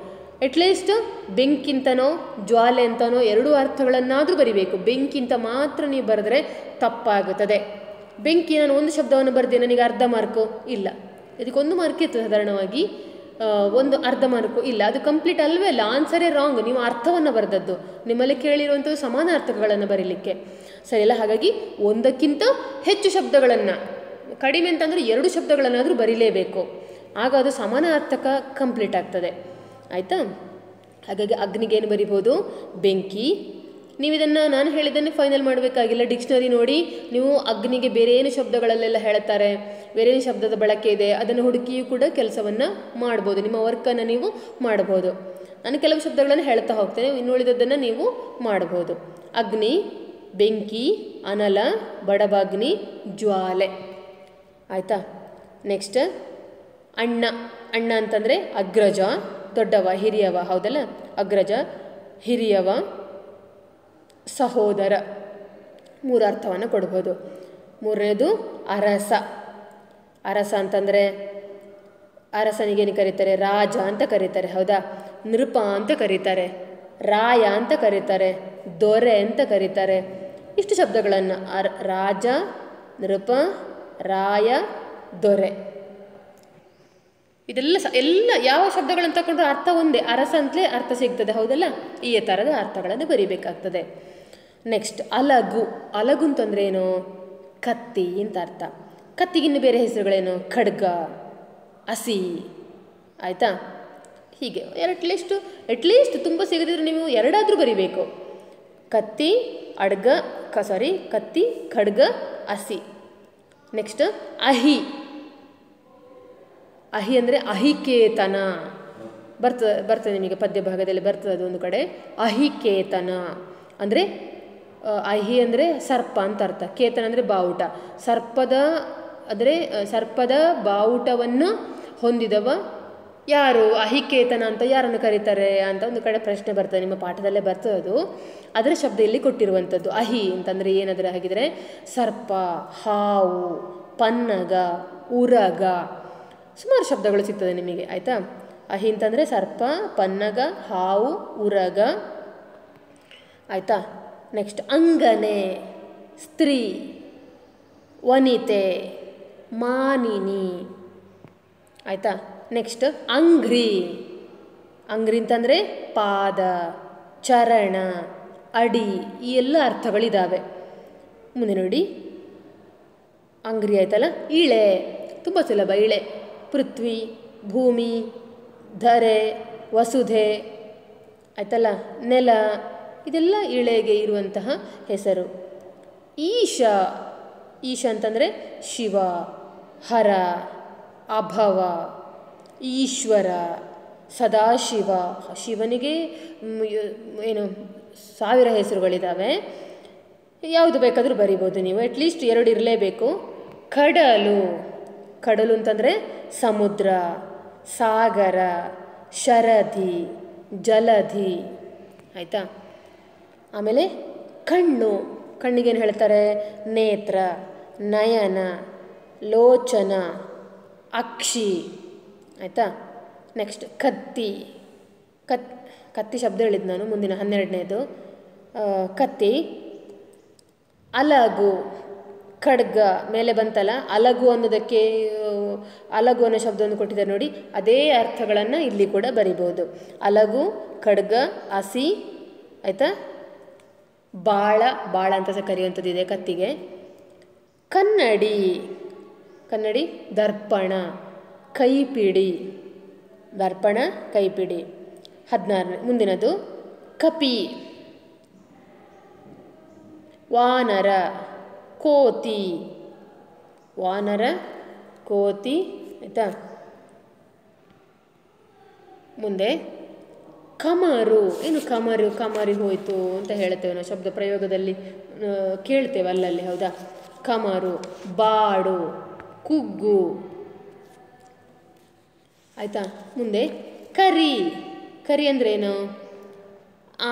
ಅಟ್ಲೀಸ್ಟ್ ಬೆಂಕಿಂತನೋ ಜ್ವಾಲೆ ಅಂತನೋ 2 ಅರ್ಥಗಳನ್ನಾದರೂ ಬರಿಬೇಕು. ಬೆಂಕಿಂತ ಮಾತ್ರ ನೀವು ಬರೆದ್ರೆ ತಪ್ಪಾಗುತ್ತದೆ. ಬೆಂಕಿ ನಾನು ಒಂದು ಶಬ್ದವನ್ನು ಬರೆದೆ, ನನಗೆ ಅರ್ಧ ಮಾರ್ಕು ಇಲ್ಲ, ಇದಕ್ಕೆ 1 ಮಾರ್ಕ್ ಇತ್ತು ಸಾಧಾರಣವಾಗಿ, ಒಂದು ಅರ್ಧ ಮಾರ್ಕು ಇಲ್ಲ, ಅದು ಕಂಪ್ಲೀಟ್ ಅಲ್ವೇ ಅಲ್ಲ, ಆನ್ಸರೇ ರಾಂಗ್. ನೀವು ಅರ್ಥವನ್ನು ಬರೆದದ್ದು, ನಿಮ್ಮಲ್ಲಿ ಕೇಳಿರುವಂಥದ್ದು ಸಮಾನಾರ್ಥಕಗಳನ್ನು ಬರೀಲಿಕ್ಕೆ, ಸರಿಯಲ್ಲ? ಹಾಗಾಗಿ ಒಂದಕ್ಕಿಂತ ಹೆಚ್ಚು ಶಬ್ದಗಳನ್ನು, ಕಡಿಮೆ ಅಂತಂದರೆ 2 ಶಬ್ದಗಳನ್ನಾದರೂ ಬರೀಲೇಬೇಕು, ಆಗ ಅದು ಸಮಾನಾರ್ಥಕ ಕಂಪ್ಲೀಟ್ ಆಗ್ತದೆ. ಆಯಿತಾ? ಹಾಗಾಗಿ ಅಗ್ನಿಗೇನು ಬರಿಬೋದು? ಬೆಂಕಿ. ನೀವು ಇದನ್ನು ನಾನು ಹೇಳಿದ್ದನ್ನೇ ಫೈನಲ್ ಮಾಡಬೇಕಾಗಿಲ್ಲ. ಡಿಕ್ಷನರಿ ನೋಡಿ, ನೀವು ಅಗ್ನಿಗೆ ಬೇರೆ ಏನು ಶಬ್ದಗಳಲ್ಲೆಲ್ಲ ಹೇಳ್ತಾರೆ, ಬೇರೆ ಏನು ಶಬ್ದದ ಬಳಕೆ ಇದೆ, ಅದನ್ನು ಹುಡುಕಿಯೂ ಕೂಡ ಕೆಲಸವನ್ನು ಮಾಡ್ಬೋದು, ನಿಮ್ಮ ವರ್ಕನ್ನು ನೀವು ಮಾಡ್ಬೋದು. ನಾನು ಕೆಲವು ಶಬ್ದಗಳನ್ನು ಹೇಳ್ತಾ ಹೋಗ್ತೇನೆ, ಇನ್ನುಳಿದದ್ದನ್ನು ನೀವು ಮಾಡ್ಬೋದು. ಅಗ್ನಿ, ಬೆಂಕಿ, ಅನಲ, ಬಡಬಾಗ್ನಿ, ಜ್ವಾಲೆ. ಆಯಿತಾ? ನೆಕ್ಸ್ಟ್ ಅಣ್ಣ, ಅಣ್ಣ ಅಂತಂದರೆ ಅಗ್ರಜ, ದೊಡ್ಡವ, ಹಿರಿಯವ, ಹೌದಲ್ಲ, ಅಗ್ರಜ, ಹಿರಿಯವ, ಸಹೋದರ, ಮೂರು ಅರ್ಥವನ್ನು ಕೊಡ್ಬೋದು. ಮೂರನೇದು ಅರಸ. ಅರಸ ಅಂತಂದರೆ ಅರಸನಿಗೇನು ಕರೀತಾರೆ? ರಾಜ ಅಂತ ಕರೀತಾರೆ, ಹೌದಾ. ನೃಪ ಅಂತ ಕರೀತಾರೆ, ರಾಯ ಅಂತ ಕರೀತಾರೆ, ದೊರೆ ಅಂತ ಕರೀತಾರೆ. ಇಷ್ಟು ಶಬ್ದಗಳನ್ನು ರಾಜ, ನೃಪ, ರಾಯ, ದೊರೆ, ಇದೆಲ್ಲ ಎಲ್ಲ ಯಾವ ಶಬ್ದಗಳನ್ನು ತಗೊಂಡ್ರು ಅರ್ಥ ಒಂದೇ, ಅರಸ ಅಂತಲೇ ಅರ್ಥ ಸಿಗ್ತದೆ, ಹೌದಲ್ಲ. ಈ ಥರದ ಅರ್ಥಗಳನ್ನು ಬರೀಬೇಕಾಗ್ತದೆ. ನೆಕ್ಸ್ಟ್ ಅಲಗು. ಅಲಗು ಅಂತಂದ್ರೆ ಏನು? ಕತ್ತಿ ಅಂತ ಅರ್ಥ. ಕತ್ತಿಗಿನ್ನು ಬೇರೆ ಹೆಸರುಗಳೇನು? ಖಡ್ಗ, ಹಸಿ, ಆಯಿತಾ. ಹೀಗೆ ಅಟ್ಲೀಸ್ಟ್ ತುಂಬ ಸಿಗದಿದ್ರೆ ನೀವು ಎರಡಾದರೂ ಬರಿಬೇಕು. ಕತ್ತಿ, ಕತ್ತಿ, ಖಡ್ಗ, ಹಸಿ. ನೆಕ್ಸ್ಟ್ ಅಹಿ. ಅಹಿ ಅಂದರೆ ಅಹಿಕೇತನ, ಬರ್ತದೆ ನಿಮಗೆ ಪದ್ಯ ಭಾಗದಲ್ಲಿ ಬರ್ತದೆ ಅದು ಒಂದು ಕಡೆ. ಅಹಿಕೇತನ ಅಂದರೆ ಅಹಿ ಅಂದರೆ ಸರ್ಪ ಅಂತ ಅರ್ಥ, ಕೇತನ ಅಂದರೆ ಬಾವುಟ. ಸರ್ಪದ ಬಾವುಟವನ್ನು ಹೊಂದಿದವ ಯಾರು? ಅಹಿಕೇತನ ಅಂತ ಯಾರನ್ನು ಕರೀತಾರೆ ಅಂತ ಒಂದು ಕಡೆ ಪ್ರಶ್ನೆ ಬರ್ತದೆ, ನಿಮ್ಮ ಪಾಠದಲ್ಲೇ ಬರ್ತದೆ ಅದು. ಅದರ ಶಬ್ದ ಇಲ್ಲಿ ಕೊಟ್ಟಿರುವಂಥದ್ದು. ಅಹಿ ಅಂತಂದರೆ ಏನಾದರೆ ಹಾಗಿದ್ರೆ ಸರ್ಪ, ಹಾವು, ಪನ್ನಗ, ಉರಗ, ಸುಮಾರು ಶಬ್ದಗಳು ಸಿಗ್ತದೆ ನಿಮಗೆ, ಆಯಿತಾ. ಅಹಿ ಅಂತಂದರೆ ಸರ್ಪ, ಪನ್ನಗ, ಹಾವು, ಉರಗ, ಆಯಿತಾ. ನೆಕ್ಸ್ಟ್ ಅಂಗನೆ, ಸ್ತ್ರೀ, ವನಿತೆ, ಮಾನಿನಿ, ಆಯಿತಾ. ನೆಕ್ಸ್ಟ್ ಅಂಗ್ರಿ. ಅಂಗ್ರಿ ಅಂತಂದರೆ ಪಾದ, ಚರಣ, ಅಡಿ, ಈ ಎಲ್ಲ ಅರ್ಥಗಳಿದ್ದಾವೆ. ಮುಂದೆ ನೋಡಿ, ಅಂಗ್ರಿ ಆಯ್ತಲ್ಲ. ಇಳೆ, ತುಂಬ ಸುಲಭ. ಇಳೆ ಪೃಥ್ವಿ, ಭೂಮಿ, ಧರೆ, ವಸುಧೆ, ಆಯ್ತಲ್ಲ, ನೆಲ, ಇದೆಲ್ಲ ಇಳೆಗೆ ಇರುವಂತಹ ಹೆಸರು. ಈಶ. ಈಶ ಅಂತಂದರೆ ಶಿವ, ಹರ, ಅಭವ, ಈಶ್ವರ, ಸದಾಶಿವ. ಶಿವನಿಗೆ ಏನು 1000 ಹೆಸರುಗಳಿದ್ದಾವೆ, ಯಾವುದು ಬೇಕಾದರೂ ಬರಿಬೋದು ನೀವು. ಅಟ್ಲೀಸ್ಟ್ 2 ಇರಲೇಬೇಕು. ಕಡಲು. ಕಡಲು ಅಂತಂದರೆ ಸಮುದ್ರ, ಸಾಗರ, ಶರಧಿ, ಜಲಧಿ, ಆಯಿತಾ. ಆಮೇಲೆ ಕಣ್ಣು. ಕಣ್ಣಿಗೇನು ಹೇಳ್ತಾರೆ? ನೇತ್ರ, ನಯನ, ಲೋಚನ, ಅಕ್ಷಿ, ಆಯಿತಾ. ನೆಕ್ಸ್ಟ್ ಕತ್ತಿ. ಕತ್ತಿ ಶಬ್ದ ಹೇಳಿದ್ದು ನಾನು, ಮುಂದಿನ 12ನೇದು ಕತ್ತಿ. ಅಲಗು, ಖಡ್ಗ, ಮೇಲೆ ಬಂತಲ್ಲ. ಅಲಗು ಅನ್ನೋದಕ್ಕೆ ಅಲಗು ಅನ್ನೋ ಶಬ್ದವನ್ನು ಕೊಟ್ಟಿದ್ದಾರೆ ನೋಡಿ, ಅದೇ ಅರ್ಥಗಳನ್ನು ಇಲ್ಲಿ ಕೂಡ ಬರಿಬೋದು. ಅಲಗು, ಖಡ್ಗ, ಹಸಿ, ಆಯಿತಾ. ಬಾಳ ಅಂತ ಸಹ ಕರೆಯುವಂಥದ್ದಿದೆ ಕತ್ತಿಗೆ. ಕನ್ನಡಿ. ಕನ್ನಡಿ, ದರ್ಪಣ, ಕೈಪಿಡಿ. ದರ್ಪಣ, ಕೈಪಿಡಿ. 16ನೇ ಮುಂದಿನದು ಕಪಿ, ವಾನರ, ಕೋತಿ. ವಾನರ, ಕೋತಿ, ಆಯಿತಾ. ಮುಂದೆ ಕಮರು. ಏನು ಕಮರಿ ಹೋಯಿತು ಅಂತ ಹೇಳ್ತೇವೆ ನಾವು, ಶಬ್ದ ಪ್ರಯೋಗದಲ್ಲಿ ಕೇಳ್ತೇವೆ ಅಲ್ಲಲ್ಲಿ, ಹೌದಾ. ಕಮರು, ಬಾಡು, ಕುಗ್ಗು, ಆಯಿತಾ. ಮುಂದೆ ಕರಿ. ಕರಿ ಅಂದ್ರೇನು?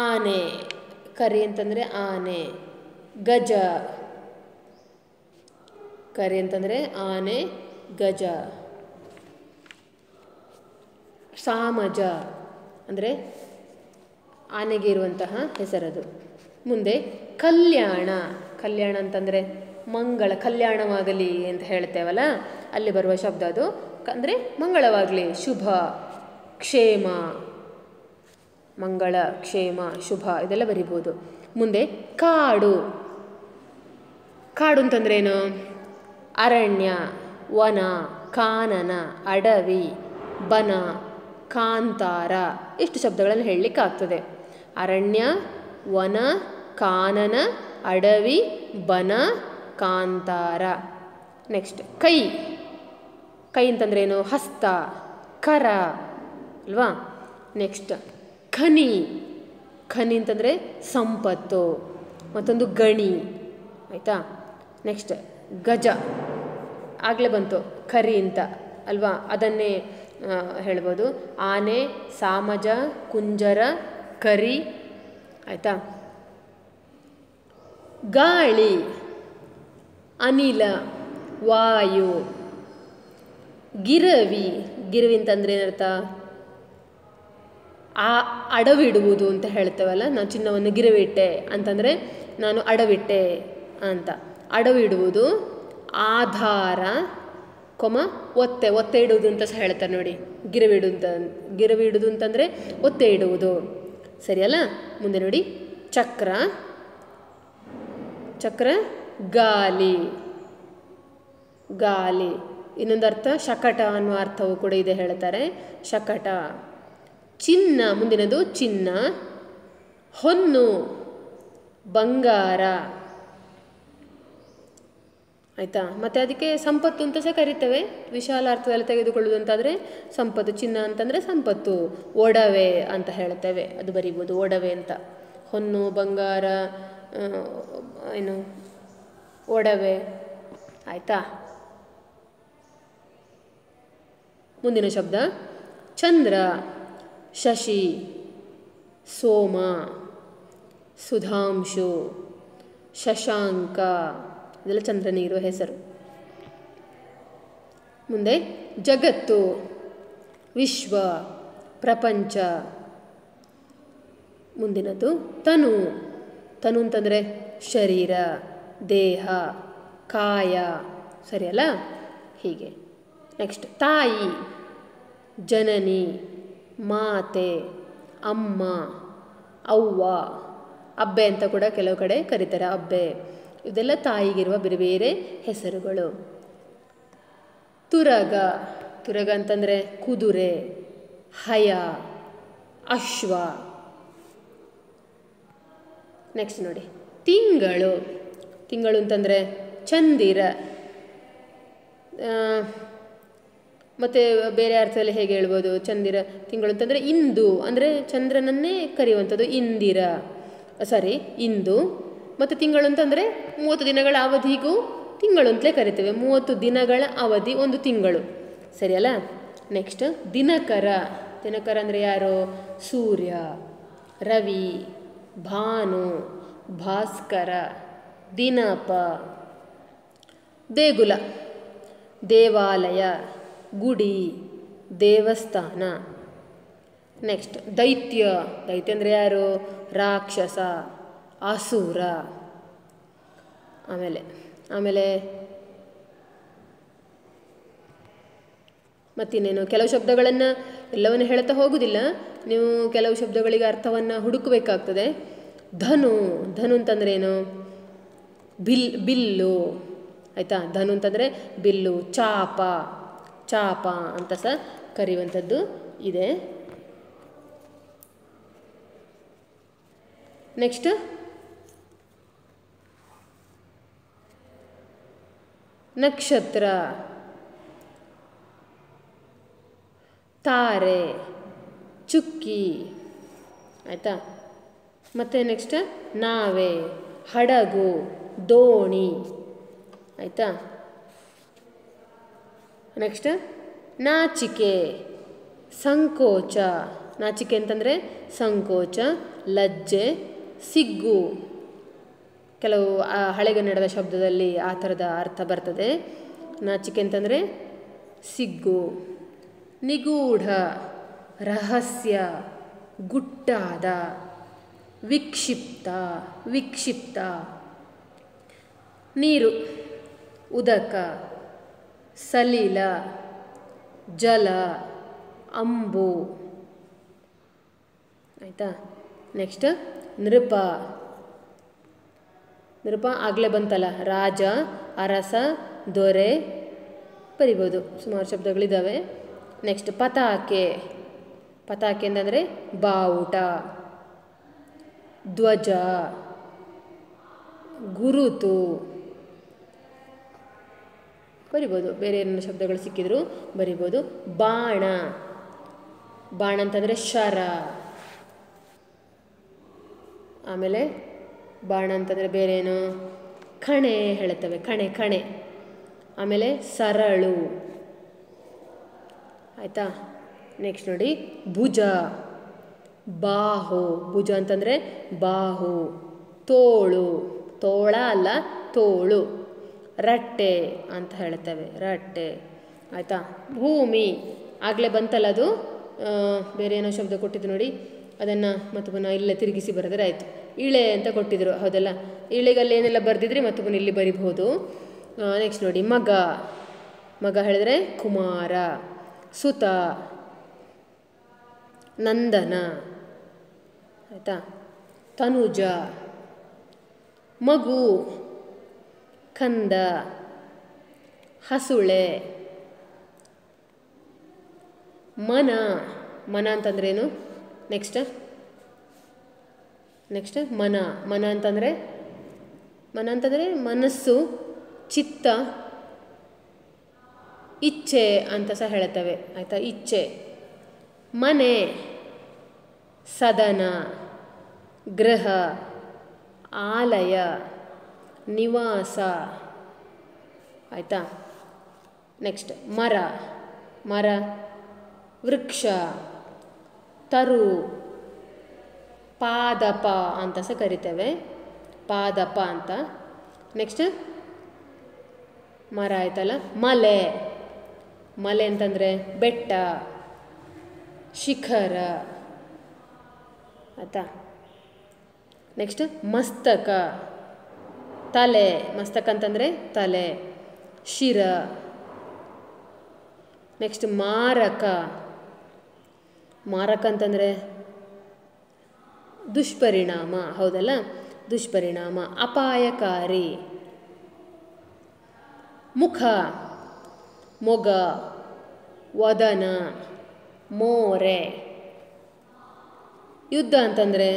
ಆನೆ. ಕರಿ ಅಂತಂದರೆ ಆನೆ. ಗಜ. ಕರಿ ಅಂತಂದರೆ ಆನೆ, ಗಜ. ಸಾಮಜ ಅಂದರೆ ಆನೆಗೆ ಇರುವಂತಹ ಹೆಸರದು. ಮುಂದೆ ಕಲ್ಯಾಣ. ಕಲ್ಯಾಣ ಅಂತಂದರೆ ಮಂಗಳ, ಕಲ್ಯಾಣವಾಗಲಿ ಅಂತ ಹೇಳ್ತೇವಲ್ಲ, ಅಲ್ಲಿ ಬರುವ ಶಬ್ದ ಅದು. ಅಂದರೆ ಮಂಗಳವಾಗಲಿ, ಶುಭ, ಕ್ಷೇಮ, ಮಂಗಳ, ಕ್ಷೇಮ, ಶುಭ, ಇದೆಲ್ಲ ಬರಿಬೋದು. ಮುಂದೆ ಕಾಡು. ಕಾಡು ಅಂತಂದ್ರೇನು? ಅರಣ್ಯ, ವನ, ಕಾನನ, ಅಡವಿ, ಬನ, ಕಾಂತಾರ, ಇಷ್ಟು ಶಬ್ದಗಳನ್ನು ಹೇಳಲಿಕ್ಕಾಗ್ತದೆ. ಅರಣ್ಯ, ವನ, ಕಾನನ, ಅಡವಿ, ಬನ, ಕಾಂತಾರ. ನೆಕ್ಸ್ಟ್ ಕೈ. ಕೈ ಅಂತಂದ್ರೇನು? ಹಸ್ತ, ಕರ ಅಲ್ವಾ. ನೆಕ್ಸ್ಟ್ ಖನಿ. ಖನಿ ಅಂತಂದರೆ ಸಂಪತ್ತು, ಮತ್ತೊಂದು ಗಣಿ, ಆಯಿತಾ. ನೆಕ್ಸ್ಟ್ ಗಜ. ಆಗಲೇ ಬಂತು ಕರಿ ಅಂತ, ಅಲ್ವಾ, ಅದನ್ನೇ ಹೇಳ್ಬೋದು. ಆನೆ, ಸಾಮಜ, ಕುಂಜರ, ಕರಿ. ಆಯಿತಾ. ಗಾಳಿ, ಅನಿಲ, ವಾಯು. ಗಿರವಿ, ಗಿರವಿ ಅಂತಂದರೆ ಏನರ್ಥ? ಅಡವಿಡುವುದು ಅಂತ ಹೇಳ್ತೇವಲ್ಲ, ನಾನು ಚಿನ್ನವನ್ನು ಗಿರವಿಟ್ಟೆ ಅಂತಂದರೆ ನಾನು ಅಡವಿಟ್ಟೆ ಅಂತ. ಅಡವಿಡುವುದು. ಆಧಾರ, ಒತ್ತೆ, ಒತ್ತೆ ಇಡುವುದು ಅಂತ ಸಹ ಹೇಳ್ತಾರೆ ನೋಡಿ. ಗಿರವಿಡುವುದು ಅಂತಂದರೆ ಒತ್ತೆ ಇಡುವುದು, ಸರಿಯಲ್ಲ. ಮುಂದೆ ನೋಡಿ, ಚಕ್ರ, ಚಕ್ರ ಗಾಲಿ, ಗಾಲಿ. ಇನ್ನೊಂದು ಅರ್ಥ ಶಕಟ ಅನ್ನುವ ಅರ್ಥವೂ ಕೂಡ ಇದೆ ಹೇಳ್ತಾರೆ, ಶಕಟ. ಚಿನ್ನ, ಮುಂದಿನದು ಚಿನ್ನ. ಹೊನ್ನು, ಬಂಗಾರ. ಆಯಿತಾ. ಮತ್ತು ಅದಕ್ಕೆ ಸಂಪತ್ತು ಅಂತ ಸಹ ಕರಿತೇವೆ, ವಿಶಾಲ ಅರ್ಥದಲ್ಲಿ ತೆಗೆದುಕೊಳ್ಳುವುದು ಅಂತಾದರೆ ಸಂಪತ್ತು. ಚಿನ್ನ ಅಂತಂದರೆ ಸಂಪತ್ತು. ಒಡವೆ ಅಂತ ಹೇಳ್ತೇವೆ, ಅದು ಬರಿಬೋದು ಒಡವೆ ಅಂತ. ಹೊನ್ನು, ಬಂಗಾರ, ಏನು ಒಡವೆ. ಆಯಿತಾ. ಮುಂದಿನ ಶಬ್ದ ಚಂದ್ರ, ಶಶಿ, ಸೋಮ, ಸುಧಾಂಶು, ಶಶಾಂಕ. ಇದೆಲ್ಲ ಚಂದ್ರನಿಗಿರುವ ಹೆಸರು. ಮುಂದೆ ಜಗತ್ತು, ವಿಶ್ವ, ಪ್ರಪಂಚ. ಮುಂದಿನದು ತನು. ತನು ಅಂತಂದರೆ ಶರೀರ, ದೇಹ, ಕಾಯ, ಸರಿಯಲ್ಲ. ಹೀಗೆ. ನೆಕ್ಸ್ಟ್ ತಾಯಿ, ಜನನಿ, ಮಾತೆ, ಅಮ್ಮ, ಅವ್ವ. ಅಬ್ಬೆ ಅಂತ ಕೂಡ ಕೆಲವು ಕಡೆ ಕರೀತಾರೆ, ಅಬ್ಬೆ. ಇದೆಲ್ಲ ತಾಯಿಗಿರುವ ಬೇರೆ ಬೇರೆ ಹೆಸರುಗಳು. ತುರಗ, ತುರಗ ಅಂತಂದರೆ ಕುದುರೆ, ಹಯ, ಅಶ್ವ. ನೆಕ್ಸ್ಟ್ ನೋಡಿ, ತಿಂಗಳು. ತಿಂಗಳು ಅಂತಂದರೆ ಚಂದಿರ. ಮತ್ತು ಬೇರೆ ಅರ್ಥದಲ್ಲಿ ಹೇಗೆ ಹೇಳ್ಬೋದು? ಚಂದಿರ, ತಿಂಗಳು ಅಂತಂದರೆ ಇಂದು, ಅಂದರೆ ಚಂದ್ರನನ್ನೇ ಕರೆಯುವಂಥದ್ದು ಇಂದಿರ, ಇಂದು. ಮತ್ತು ತಿಂಗಳು ಅಂತಂದರೆ 30 ದಿನಗಳ ಅವಧಿಗೂ ತಿಂಗಳು ಅಂತಲೇ ಕರಿತೇವೆ. 30 ದಿನಗಳ ಅವಧಿ ಒಂದು ತಿಂಗಳು, ಸರಿಯಲ್ಲ. ನೆಕ್ಸ್ಟ್ ದಿನಕರ. ದಿನಕರ ಅಂದರೆ ಯಾರು? ಸೂರ್ಯ, ರವಿ, ಭಾನು, ಭಾಸ್ಕರ, ದಿನಪ. ದೇಗುಲ, ದೇವಾಲಯ, ಗುಡಿ, ದೇವಸ್ಥಾನ. ನೆಕ್ಸ್ಟ್ ದೈತ್ಯ. ದೈತ್ಯ ಅಂದರೆ ಯಾರು? ರಾಕ್ಷಸ, ಅಸುರ. ಆಮೇಲೆ ಮತ್ತಿನ್ನೇನು, ಕೆಲವು ಶಬ್ದಗಳನ್ನು ಎಲ್ಲವನ್ನು ಹೇಳ್ತಾ ಹೋಗುವುದಿಲ್ಲ, ನೀವು ಕೆಲವು ಶಬ್ದಗಳಿಗೆ ಅರ್ಥವನ್ನು ಹುಡುಕಬೇಕಾಗ್ತದೆ. ಧನು. ಧನು ಅಂತಂದರೆ ಏನು? ಬಿಲ್ಲು. ಆಯಿತಾ. ಧನು ಅಂತಂದರೆ ಬಿಲ್ಲು. ಚಾಪ, ಚಾಪ ಅಂತ ಸಹ ಕರೆಯುವಂಥದ್ದು ಇದೆ. ನೆಕ್ಸ್ಟ್ ನಕ್ಷತ್ರ, ತಾರೆ, ಚುಕ್ಕಿ. ಆಯಿತಾ. ಮತ್ತು ನೆಕ್ಸ್ಟ್ ನಾವೆ, ಹಡಗು, ದೋಣಿ. ಆಯಿತಾ. ನೆಕ್ಸ್ಟ್ ನಾಚಿಕೆ, ಸಂಕೋಚ. ನಾಚಿಕೆ ಅಂತಂದರೆ ಸಂಕೋಚ, ಲಜ್ಜೆ, ಸಿಗ್ಗು. ಕೆಲವು ಹಳೆಗನ್ನಡದ ಶಬ್ದದಲ್ಲಿ ಆ ಥರದ ಅರ್ಥ ಬರ್ತದೆ. ನಾಚಿಕೆ ಅಂತಂದರೆ ಸಿಗ್ಗು. ನಿಗೂಢ, ರಹಸ್ಯ, ಗುಟ್ಟಾದ. ವಿಕ್ಷಿಪ್ತ, ವಿಕ್ಷಿಪ್ತ. ನೀರು, ಉದಕ, ಸಲಿಲ, ಜಲ, ಅಂಬು. ಆಯಿತಾ. ನೆಕ್ಸ್ಟ್ ನೃಪ. ನೃಪ ಆಗಲೇ ಬಂತಲ್ಲ, ರಾಜ, ಅರಸ, ದೊರೆ ಬರಿಬೋದು. ಸುಮಾರು ಶಬ್ದಗಳಿದ್ದಾವೆ. ನೆಕ್ಸ್ಟ್ ಪತಾಕೆ. ಪತಾಕೆ ಅಂತಂದರೆ ಬಾವುಟ, ಧ್ವಜ, ಗುರುತು ಬರಿಬೋದು. ಬೇರೆ ಏನೇನು ಶಬ್ದಗಳು ಸಿಕ್ಕಿದ್ರು ಬರಿಬೋದು. ಬಾಣ. ಬಾಣ ಅಂತಂದರೆ ಶರ. ಆಮೇಲೆ ಬಾಣ ಅಂತಂದರೆ ಬೇರೆ ಏನು? ಕಣೆ ಹೇಳ್ತವೆ, ಕಣೆ. ಆಮೇಲೆ ಸರಳು, ಆಯಿತಾ. ನೆಕ್ಸ್ಟ್ ನೋಡಿ ಭುಜ, ಬಾಹು. ಭುಜ ಅಂತಂದರೆ ಬಾಹು. ತೋಳು, ತೋಳ ಅಲ್ಲ ತೋಳು. ರಟ್ಟೆ ಅಂತ ಹೇಳ್ತೇವೆ, ರಟ್ಟೆ. ಆಯಿತಾ. ಭೂಮಿ ಆಗಲೇ ಬಂತಲ್ಲ, ಅದು ಬೇರೆ ಏನೋ ಶಬ್ದ ಕೊಟ್ಟಿದ್ದು ನೋಡಿ, ಅದನ್ನು ಮತ್ತೆ ಪುನಃ ಇಲ್ಲೇ ತಿರುಗಿಸಿ ಬರೆದರೆ ಆಯಿತು. ಇಳೆ ಅಂತ ಕೊಟ್ಟಿದ್ರು, ಹೌದಲ್ಲ. ಇಳೆಗಲ್ಲಿ ಏನೆಲ್ಲ ಬರೆದಿದ್ರೆ ಮತ್ತೆ ಪುನಃ ಇಲ್ಲಿ ಬರಿಬಹುದು. ನೆಕ್ಸ್ಟ್ ನೋಡಿ ಮಗ, ಮಗ ಹೇಳಿದ್ರೆ ಕುಮಾರ. ಸುತ, ನಂದನ. ಆಯಿತಾ. ತನುಜ, ಮಗು, ಕಂದ. ಹಸುಳೆ. ಮನ, ಮನ ಅಂತಂದ್ರೇನು? ನೆಕ್ಸ್ಟ್ ಮನ, ಮನ ಅಂತಂದರೆ ಮನಸ್ಸು, ಚಿತ್ತ, ಇಚ್ಛೆ ಅಂತ ಸಹ ಹೇಳ್ತೇವೆ. ಆಯಿತಾ. ಇಚ್ಛೆ. ಮನೆ, ಸದನ, ಗೃಹ, ಆಲಯ, ನಿವಾಸ. ಆಯಿತಾ. ನೆಕ್ಸ್ಟ್ ಮರ, ಮರ, ವೃಕ್ಷ, ತರು, ಪಾದಪ ಅಂತ ಸಹ ಕರಿತೇವೆ, ಪಾದಪ ಅಂತ. ನೆಕ್ಸ್ಟ್ ಮರ ಆಯ್ತಲ್ಲ. ಮಲೆ, ಮಲೆ ಅಂತಂದರೆ ಬೆಟ್ಟ, ಶಿಖರ. ಆಯಿತಾ. ನೆಕ್ಸ್ಟ್ ಮಸ್ತಕ, ತಲೆ. ಮಸ್ತಕ ಅಂತಂದರೆ ತಲೆ, ಶಿರ. ನೆಕ್ಸ್ಟ್ ಮಾರಕ, ಮಾರಕ ಅಂತಂದರೆ ದುಷ್ಪರಿಣಾಮ, ಹೌದಲ್ಲ, ದುಷ್ಪರಿಣಾಮ, ಅಪಾಯಕಾರಿ. ಮುಖ, ಮೊಗ, ವದನ, ಮೋರೆ. ಯುದ್ಧ ಅಂತಂದರೆ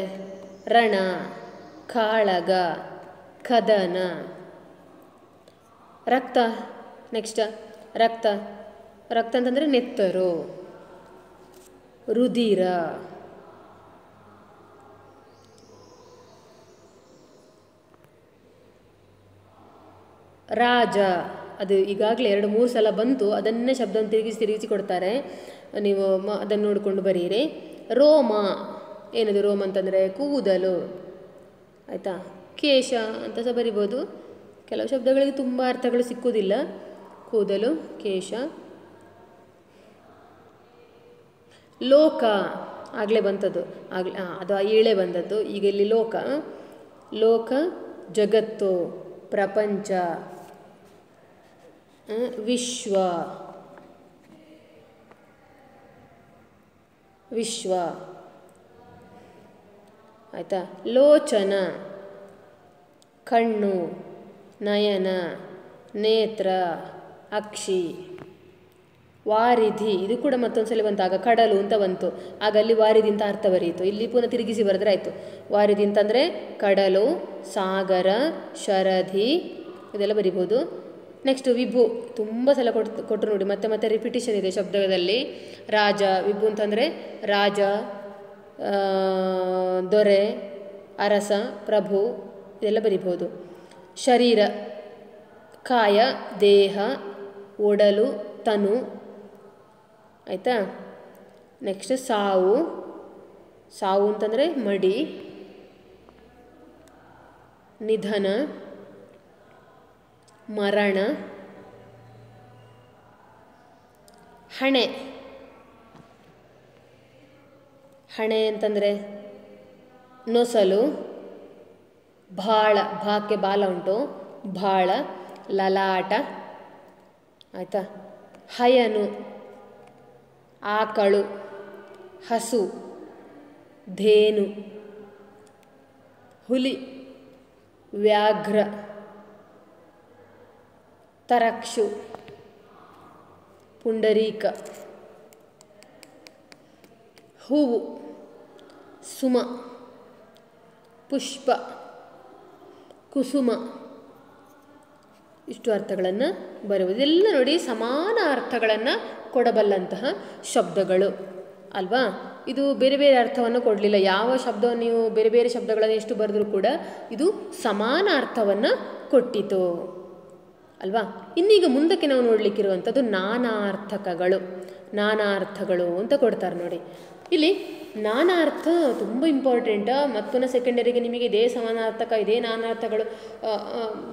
ರಣ, ಕಾಳಗ, ಕದನ. ರಕ್ತ, ನೆಕ್ಸ್ಟ್ ರಕ್ತ, ರಕ್ತ ಅಂತಂದರೆ ನೆತ್ತರು, ರುಧಿರ. ರಾಜ, ಅದು ಈಗಾಗಲೇ 2-3 ಸಲ ಬಂತು, ಅದನ್ನೇ ಶಬ್ದವನ್ನು ತಿರುಗಿಸಿ ಕೊಡ್ತಾರೆ, ನೀವು ಅದನ್ನು ನೋಡಿಕೊಂಡು ಬರೀರಿ. ರೋಮ, ಏನದು ರೋಮ ಅಂತಂದರೆ ಕೂದಲು. ಆಯಿತಾ. ಕೇಶ ಅಂತ ಸಹ ಬರಿಬೋದು, ಕೆಲವು ಶಬ್ದಗಳಿಗೆ ತುಂಬ ಅರ್ಥಗಳು ಸಿಕ್ಕುವುದಿಲ್ಲ. ಕೂದಲು, ಕೇಶ. ಲೋಕ ಆಗಲೇ ಬಂತದ್ದು, ಅದು ಏಳೆ ಬಂದದ್ದು, ಈಗ ಇಲ್ಲಿ ಲೋಕ. ಲೋಕ, ಜಗತ್ತು, ಪ್ರಪಂಚ, ವಿಶ್ವ, ವಿಶ್ವ. ಆಯಿತಾ. ಲೋಚನ, ಕಣ್ಣು, ನಯನ, ನೇತ್ರ, ಅಕ್ಷಿ. ವಾರಿಧಿ, ಇದು ಕೂಡ ಮತ್ತೊಂದು ಸಲ ಬಂತು, ಆಗ ಕಡಲು ಅಂತ ಬಂತು, ಆಗ ಅಲ್ಲಿ ವಾರಿಧಿ ಅಂತ ಅರ್ಥ ಬರೀತು, ಇಲ್ಲಿ ಪುನಃ ತಿರುಗಿಸಿ ಬರೆದ್ರೆ ಆಯಿತು. ವಾರಿಧಿ ಅಂತಂದರೆ ಕಡಲು, ಸಾಗರ, ಶರಧಿ, ಇದೆಲ್ಲ ಬರಿಬೋದು. ನೆಕ್ಸ್ಟ್ ವಿಭು, ತುಂಬ ಸಲ ಕೊಟ್ಟರು ನೋಡಿ, ಮತ್ತೆ ಮತ್ತೆ ರಿಪಿಟೇಷನ್ ಇದೆ ಶಬ್ದದಲ್ಲಿ. ರಾಜ, ವಿಭು ಅಂತಂದರೆ ರಾಜ, ದೊರೆ, ಅರಸ, ಪ್ರಭು, ಇದೆಲ್ಲ ಬರಿಬೋದು. ಶರೀರ, ಕಾಯ, ದೇಹ, ಒಡಲು, ತನು. ಆಯಿತಾ. ನೆಕ್ಸ್ಟ್ ಸಾವು, ಸಾವು ಅಂತಂದರೆ ಮಡಿ, ನಿಧನ, ಮರಣ. ಹಣೆ, ಹಣೆ ಅಂತಂದರೆ ನೊಸಲು, ಭಾಳ, ಭಾಕ್ಕೆ ಬಾಲ ಉಂಟು, ಭಾಳ, ಲಲಾಟ. ಆಯಿತಾ. ಹಯನು, ಆಕಳು, ಹಸು, ಧೇನು, ಹುಲಿ, ವ್ಯಾಘ್ರ, ತರಕ್ಷು, ಪುಂಡರೀಕ. ಹೂವು, ಸುಮ, ಪುಷ್ಪ, ಕುಸುಮ. ಇಷ್ಟು ಅರ್ಥಗಳನ್ನು ಬರುವುದು. ಇದೆಲ್ಲ ನೋಡಿ ಸಮಾನ ಅರ್ಥಗಳನ್ನು ಕೊಡಬಲ್ಲಂತಹ ಶಬ್ದಗಳು ಅಲ್ವಾ. ಇದು ಬೇರೆ ಬೇರೆ ಅರ್ಥವನ್ನು ಕೊಡಲಿಲ್ಲ. ಯಾವ ಶಬ್ದವನ್ನು ನೀವು ಬೇರೆ ಬೇರೆ ಶಬ್ದಗಳನ್ನು ಎಷ್ಟು ಬರೆದರೂ ಕೂಡ ಇದು ಸಮಾನ ಅರ್ಥವನ್ನು ಕೊಟ್ಟಿತು ಅಲ್ವಾ. ಇನ್ನೀಗ ಮುಂದಕ್ಕೆ ನಾವು ನೋಡಲಿಕ್ಕಿರುವಂಥದ್ದು ನಾನಾರ್ಥಕಗಳು. ನಾನಾ ಅರ್ಥಗಳು ಅಂತ ಕೊಡ್ತಾರೆ ನೋಡಿ. ಇಲ್ಲಿ ನಾನಾ ಅರ್ಥ ತುಂಬ ಇಂಪಾರ್ಟೆಂಟ್. ಮತ್ತೊಂದು ಸೆಕೆಂಡರಿಗೆ ನಿಮಗೆ ಇದೇ ಸಮಾನಾರ್ಥಕ ಇದೇ ನಾನಾರ್ಥಗಳು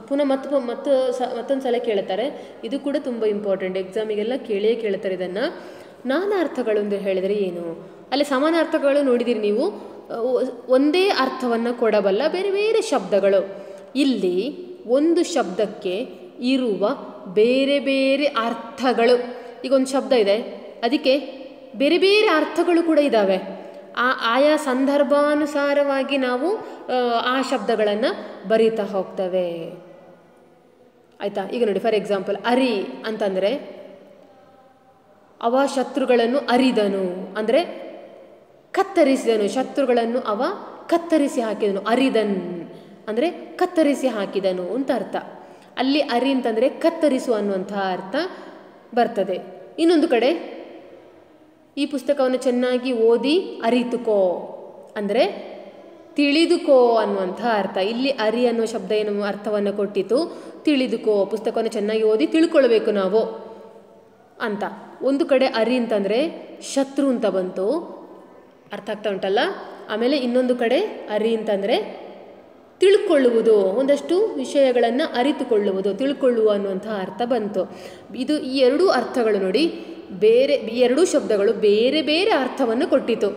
ಪುನಃ ಮತ್ತೊಂದು ಸಲ ಕೇಳ್ತಾರೆ. ಇದು ಕೂಡ ತುಂಬ ಇಂಪಾರ್ಟೆಂಟ್, ಎಕ್ಸಾಮಿಗೆಲ್ಲ ಕೇಳ್ತಾರೆ ಇದನ್ನು. ನಾನಾ ಅರ್ಥಗಳು ಅಂತ ಹೇಳಿದರೆ ಏನು? ಅಲ್ಲಿ ಸಮಾನಾರ್ಥಗಳು ನೋಡಿದಿರಿ ನೀವು, ಒಂದೇ ಅರ್ಥವನ್ನು ಕೊಡಬಲ್ಲ ಬೇರೆ ಬೇರೆ ಶಬ್ದಗಳು. ಇಲ್ಲಿ ಒಂದು ಶಬ್ದಕ್ಕೆ ಇರುವ ಬೇರೆ ಬೇರೆ ಅರ್ಥಗಳು. ಈಗ ಒಂದು ಶಬ್ದ ಇದೆ, ಅದಕ್ಕೆ ಬೇರೆ ಬೇರೆ ಅರ್ಥಗಳು ಕೂಡ ಇದ್ದಾವೆ. ಆಯಾ ಸಂದರ್ಭಾನುಸಾರವಾಗಿ ನಾವು ಆ ಶಬ್ದಗಳನ್ನು ಬರೀತಾ ಹೋಗ್ತೇವೆ. ಆಯಿತಾ? ಈಗ ನೋಡಿ, ಫಾರ್ ಎಕ್ಸಾಂಪಲ್ ಅರಿ ಅಂತಂದರೆ ಅವ ಶತ್ರುಗಳನ್ನು ಅರಿದನು ಅಂದರೆ ಕತ್ತರಿಸಿದನು, ಶತ್ರುಗಳನ್ನು ಅವ ಕತ್ತರಿಸಿ ಹಾಕಿದನು. ಅರಿದನ್ ಅಂದರೆ ಕತ್ತರಿಸಿ ಹಾಕಿದನು ಅಂತ ಅರ್ಥ. ಅಲ್ಲಿ ಅರಿ ಅಂತಂದರೆ ಕತ್ತರಿಸುವ ಅನ್ನುವಂತಹ ಅರ್ಥ ಬರ್ತದೆ. ಇನ್ನೊಂದು ಕಡೆ ಈ ಪುಸ್ತಕವನ್ನು ಚೆನ್ನಾಗಿ ಓದಿ ಅರಿತುಕೋ ಅಂದರೆ ತಿಳಿದುಕೋ ಅನ್ನುವಂಥ ಅರ್ಥ. ಇಲ್ಲಿ ಅರಿ ಅನ್ನುವ ಶಬ್ದ ಏನು ಅರ್ಥವನ್ನು ಕೊಟ್ಟಿತು, ತಿಳಿದುಕೋ, ಪುಸ್ತಕವನ್ನು ಚೆನ್ನಾಗಿ ಓದಿ ತಿಳ್ಕೊಳ್ಬೇಕು ನಾವು ಅಂತ. ಒಂದು ಕಡೆ ಅರಿ ಅಂತಂದರೆ ಶತ್ರು ಅಂತ ಬಂತು, ಅರ್ಥ ಆಗ್ತಾ ಉಂಟಲ್ಲ. ಆಮೇಲೆ ಇನ್ನೊಂದು ಕಡೆ ಅರಿ ಅಂತಂದರೆ ತಿಳ್ಕೊಳ್ಳುವುದು, ಒಂದಷ್ಟು ವಿಷಯಗಳನ್ನು ಅರಿತುಕೊಳ್ಳುವುದು, ತಿಳ್ಕೊಳ್ಳುವ ಅನ್ನುವಂಥ ಅರ್ಥ ಬಂತು. ಇದು ಈ ಎರಡೂ ಅರ್ಥಗಳು ನೋಡಿ, ಈ ಎರಡೂ ಶಬ್ದಗಳು ಬೇರೆ ಬೇರೆ ಅರ್ಥವನ್ನು ಕೊಟ್ಟಿತು.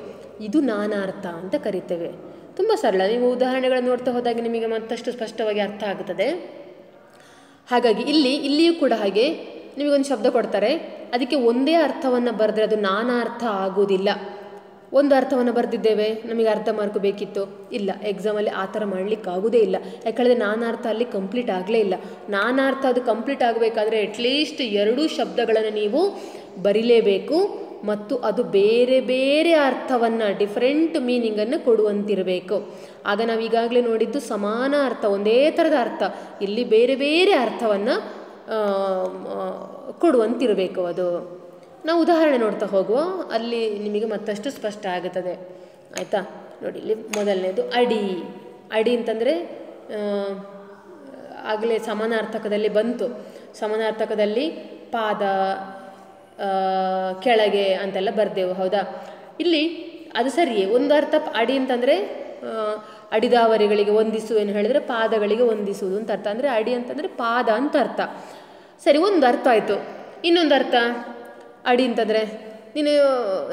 ಇದು ನಾನಾರ್ಥ ಅಂತ ಕರಿತೇವೆ. ತುಂಬ ಸರಳ, ನೀವು ಉದಾಹರಣೆಗಳನ್ನು ನೋಡ್ತಾ ಹೋದಾಗ ನಿಮಗೆ ಮತ್ತಷ್ಟು ಸ್ಪಷ್ಟವಾಗಿ ಅರ್ಥ ಆಗುತ್ತದೆ. ಹಾಗಾಗಿ ಇಲ್ಲಿಯೂ ಕೂಡ ಹಾಗೆ ನಿಮಗೊಂದು ಶಬ್ದ ಕೊಡ್ತಾರೆ, ಅದಕ್ಕೆ ಒಂದೇ ಅರ್ಥವನ್ನು ಬರೆದ್ರೆ ಅದು ನಾನಾರ್ಥ ಆಗುವುದಿಲ್ಲ. ಒಂದು ಅರ್ಥವನ್ನು ಬರೆದಿದ್ದೇವೆ, ನಮಗೆ ಅರ್ಧ ಮಾರ್ಕ್ ಬೇಕಿತ್ತು, ಇಲ್ಲ, ಎಕ್ಸಾಮಲ್ಲಿ ಆ ಥರ ಮಾಡಲಿಕ್ಕಾಗೋದೇ ಇಲ್ಲ. ಯಾಕಂದರೆ ನಾನಾರ್ಥ ಅಲ್ಲಿ ಕಂಪ್ಲೀಟ್ ಆಗಲೇ ಇಲ್ಲ. ನಾನಾರ್ಥ ಅದು ಕಂಪ್ಲೀಟ್ ಆಗಬೇಕಾದ್ರೆ ಅಟ್ಲೀಸ್ಟ್ 2 ಶಬ್ದಗಳನ್ನು ನೀವು ಬರಿಲೇಬೇಕು ಮತ್ತು ಅದು ಬೇರೆ ಬೇರೆ ಅರ್ಥವನ್ನು, ಡಿಫ್ರೆಂಟ್ ಮೀನಿಂಗನ್ನು ಕೊಡುವಂತಿರಬೇಕು. ಆಗ ನಾವು ಈಗಾಗಲೇ ನೋಡಿದ್ದು ಸಮಾನ ಅರ್ಥ, ಒಂದೇ ಥರದ ಅರ್ಥ. ಇಲ್ಲಿ ಬೇರೆ ಬೇರೆ ಅರ್ಥವನ್ನು ಕೊಡುವಂತಿರಬೇಕು ಅದು. ನಾವು ಉದಾಹರಣೆ ನೋಡ್ತಾ ಹೋಗುವ, ಅಲ್ಲಿ ನಿಮಗೆ ಮತ್ತಷ್ಟು ಸ್ಪಷ್ಟ ಆಗುತ್ತದೆ. ಆಯಿತಾ? ನೋಡಿ, ಇಲ್ಲಿ ಮೊದಲನೇದು ಅಡಿ. ಅಡಿ ಅಂತಂದರೆ ಆಗಲೇ ಸಮಾನಾರ್ಥಕದಲ್ಲಿ ಬಂತು. ಸಮಾನಾರ್ಥಕದಲ್ಲಿ ಪಾದ, ಕೆಳಗೆ ಅಂತೆಲ್ಲ ಬರ್ದೆವು, ಹೌದಾ? ಇಲ್ಲಿ ಅದು ಸರಿಯೇ, ಒಂದು ಅರ್ಥ ಅಡಿ ಅಂತಂದರೆ ಅಡಿದಾವರಿಗಳಿಗೆ ವಂದಿಸು ಏನು ಹೇಳಿದರೆ ಪಾದಗಳಿಗೆ ವಂದಿಸುವುದು ಅಂತ ಅರ್ಥ. ಅಂದರೆ ಅಡಿ ಅಂತಂದರೆ ಪಾದ ಅಂತ ಅರ್ಥ. ಸರಿ, ಒಂದು ಅರ್ಥ ಆಯಿತು. ಇನ್ನೊಂದು ಅರ್ಥ ಅಡಿ ಅಂತಂದರೆ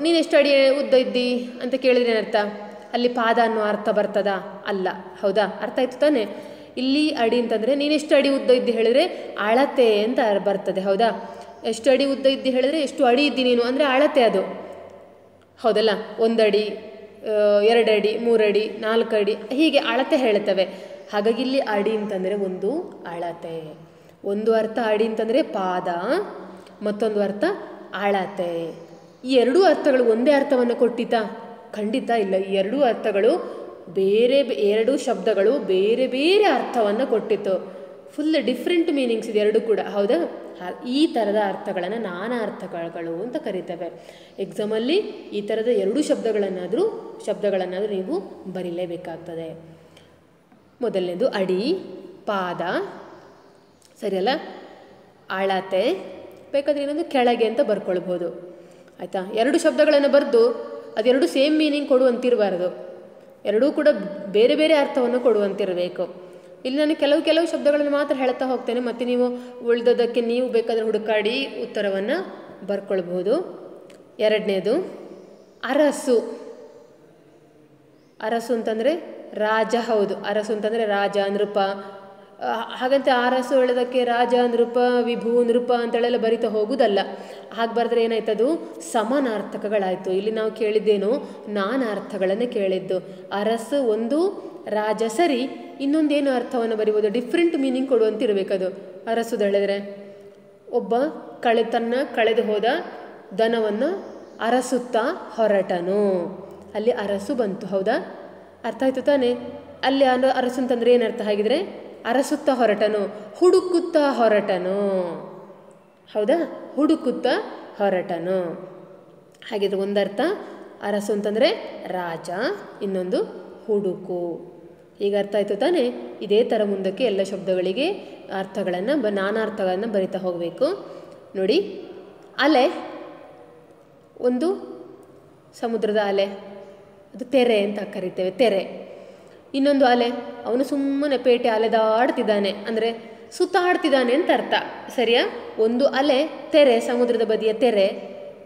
ನೀನು ಎಷ್ಟು ಅಡಿ ಉದ್ದ ಇದ್ದಿ ಅಂತ ಕೇಳಿದ್ರೆ ಏನರ್ಥ? ಅಲ್ಲಿ ಪಾದ ಅನ್ನೋ ಅರ್ಥ ಬರ್ತದಾ? ಅಲ್ಲ, ಹೌದಾ? ಅರ್ಥ ಆಯ್ತು ತಾನೆ? ಇಲ್ಲಿ ಅಡಿ ಅಂತಂದರೆ ನೀನು ಎಷ್ಟು ಅಡಿ ಉದ್ದ ಇದ್ದಿ ಹೇಳಿದರೆ ಅಳತೆ ಅಂತ ಬರ್ತದೆ, ಹೌದಾ? ಎಷ್ಟು ಅಡಿ ಉದ್ದ ಇದ್ದಿ ಹೇಳಿದರೆ ಎಷ್ಟು ಅಡಿ ಇದ್ದಿ ನೀನು ಅಂದರೆ ಅಳತೆ ಅದು, ಹೌದಲ್ಲ? 1 ಅಡಿ, 2 ಅಡಿ, 3 ಅಡಿ, 4 ಅಡಿ, ಹೀಗೆ ಅಳತೆ ಹೇಳ್ತವೆ. ಹಾಗಾಗಿ ಇಲ್ಲಿ ಅಡಿ ಅಂತಂದರೆ ಒಂದು ಅಳತೆ. ಒಂದು ಅರ್ಥ ಅಡಿ ಅಂತಂದರೆ ಪಾದ, ಮತ್ತೊಂದು ಅರ್ಥ ಅಳತೆ. ಈ ಎರಡೂ ಅರ್ಥಗಳು ಒಂದೇ ಅರ್ಥವನ್ನು ಕೊಟ್ಟಿತಾ? ಖಂಡಿತ ಇಲ್ಲ. ಈ ಎರಡೂ ಅರ್ಥಗಳು ಎರಡೂ ಶಬ್ದಗಳು ಬೇರೆ ಬೇರೆ ಅರ್ಥವನ್ನು ಕೊಟ್ಟಿತ್ತು. ಫುಲ್ ಡಿಫ್ರೆಂಟ್ ಮೀನಿಂಗ್ಸ್ ಇದೆ ಎರಡೂ ಕೂಡ, ಹೌದಾ? ಈ ಥರದ ಅರ್ಥಗಳನ್ನು ನಾನಾ ಅರ್ಥಗಳು ಅಂತ ಕರೀತೇವೆ. ಎಕ್ಸಾಮಲ್ಲಿ ಈ ಥರದ 2 ಶಬ್ದಗಳನ್ನಾದರೂ ನೀವು ಬರೀಲೇಬೇಕಾಗ್ತದೆ. ಮೊದಲನೇದು ಅಡಿ, ಪಾದ, ಸರಿಯಲ್ಲ? ಅಳತೆ, ಬೇಕಾದರೆ ಇನ್ನೊಂದು ಕೆಳಗೆ ಅಂತ ಬರ್ಕೊಳ್ಬೋದು. ಆಯಿತಾ? 2 ಶಬ್ದಗಳನ್ನು ಬರೆದು ಅದೆರಡು ಸೇಮ್ ಮೀನಿಂಗ್ ಕೊಡುವಂತಿರಬಾರ್ದು, ಎರಡೂ ಕೂಡ ಬೇರೆ ಬೇರೆ ಅರ್ಥವನ್ನು ಕೊಡುವಂತಿರಬೇಕು. ಇಲ್ಲಿ ನಾನು ಕೆಲವು ಶಬ್ದಗಳನ್ನು ಮಾತ್ರ ಹೇಳ್ತಾ ಹೋಗ್ತೇನೆ, ಮತ್ತು ನೀವು ಉಳಿದದಕ್ಕೆ ನೀವು ಬೇಕಾದರೆ ಹುಡುಕಾಡಿ ಉತ್ತರವನ್ನು ಬರ್ಕೊಳ್ಬೋದು. ಎರಡನೇದು ಅರಸು. ಅರಸು ಅಂತಂದರೆ ರಾಜ, ಹೌದು. ಅರಸು ಅಂತಂದರೆ ರಾಜ, ನೃಪ. ಹಾಗಂತ ಅರಸು ಹೇಳೋದಕ್ಕೆ ರಾಜ, ನೃಪ, ವಿಭು, ನೃಪ ಅಂತೇಳೆಲ್ಲ ಬರಿತಾ ಹೋಗುವುದಲ್ಲ. ಹಾಗೆ ಬರೆದ್ರೆ ಏನಾಯ್ತದು? ಸಮಾನಾರ್ಥಕಗಳಾಯಿತು. ಇಲ್ಲಿ ನಾವು ಕೇಳಿದ್ದೇನು? ನಾನಾರ್ಥಗಳನ್ನು ಕೇಳಿದ್ದು. ಅರಸು ಒಂದು, ರಾಜ ಸರಿ, ಇನ್ನೊಂದೇನು ಅರ್ಥವನ್ನು ಬರಿಬೋದು? Different meaning ಕೊಡುವಂತಿರಬೇಕದು. ಅರಸುದು ಹೇಳಿದ್ರೆ ಒಬ್ಬ ಕಳೆದು ಹೋದ ದನವನ್ನು ಅರಸುತ್ತಾ ಹೊರಟನು, ಅಲ್ಲಿ ಅರಸು ಬಂತು, ಹೌದಾ? ಅರ್ಥ ಆಯಿತು ತಾನೆ? ಅಲ್ಲಿ ಅರಸು ಅಂತಂದರೆ ಏನರ್ಥ ಹಾಗಿದ್ರೆ? ಅರಸುತ್ತಾ ಹೊರಟನು, ಹುಡುಕುತ್ತಾ ಹೊರಟನು, ಹೌದಾ? ಹುಡುಕುತ್ತಾ ಹೊರಟನು. ಹಾಗಿದ್ರೆ ಒಂದರ್ಥ ಅರಸು ಅಂತಂದರೆ ರಾಜ, ಇನ್ನೊಂದು ಹುಡುಕು. ಈಗ ಅರ್ಥ ಆಯಿತು ತಾನೆ? ಇದೇ ಥರ ಮುಂದಕ್ಕೆ ಎಲ್ಲ ಶಬ್ದಗಳಿಗೆ ಅರ್ಥಗಳನ್ನು ನಾನಾರ್ಥಗಳನ್ನು ಬರಿತಾ ಹೋಗಬೇಕು. ನೋಡಿ, ಅಲೆ ಒಂದು ಸಮುದ್ರದ ಅಲೆ, ಅದು ತೆರೆ ಅಂತ ಕರಿತೇವೆ, ತೆರೆ. ಇನ್ನೊಂದು ಅಲೆ, ಅವನು ಸುಮ್ಮನೆ ಪೇಟೆ ಅಲೆದಾಡ್ತಿದ್ದಾನೆ, ಅಂದರೆ ಸುತ್ತಾಡ್ತಿದ್ದಾನೆ ಅಂತ ಅರ್ಥ, ಸರಿಯಾ? ಒಂದು ಅಲೆ ತೆರೆ, ಸಮುದ್ರದ ಬದಿಯ ತೆರೆ,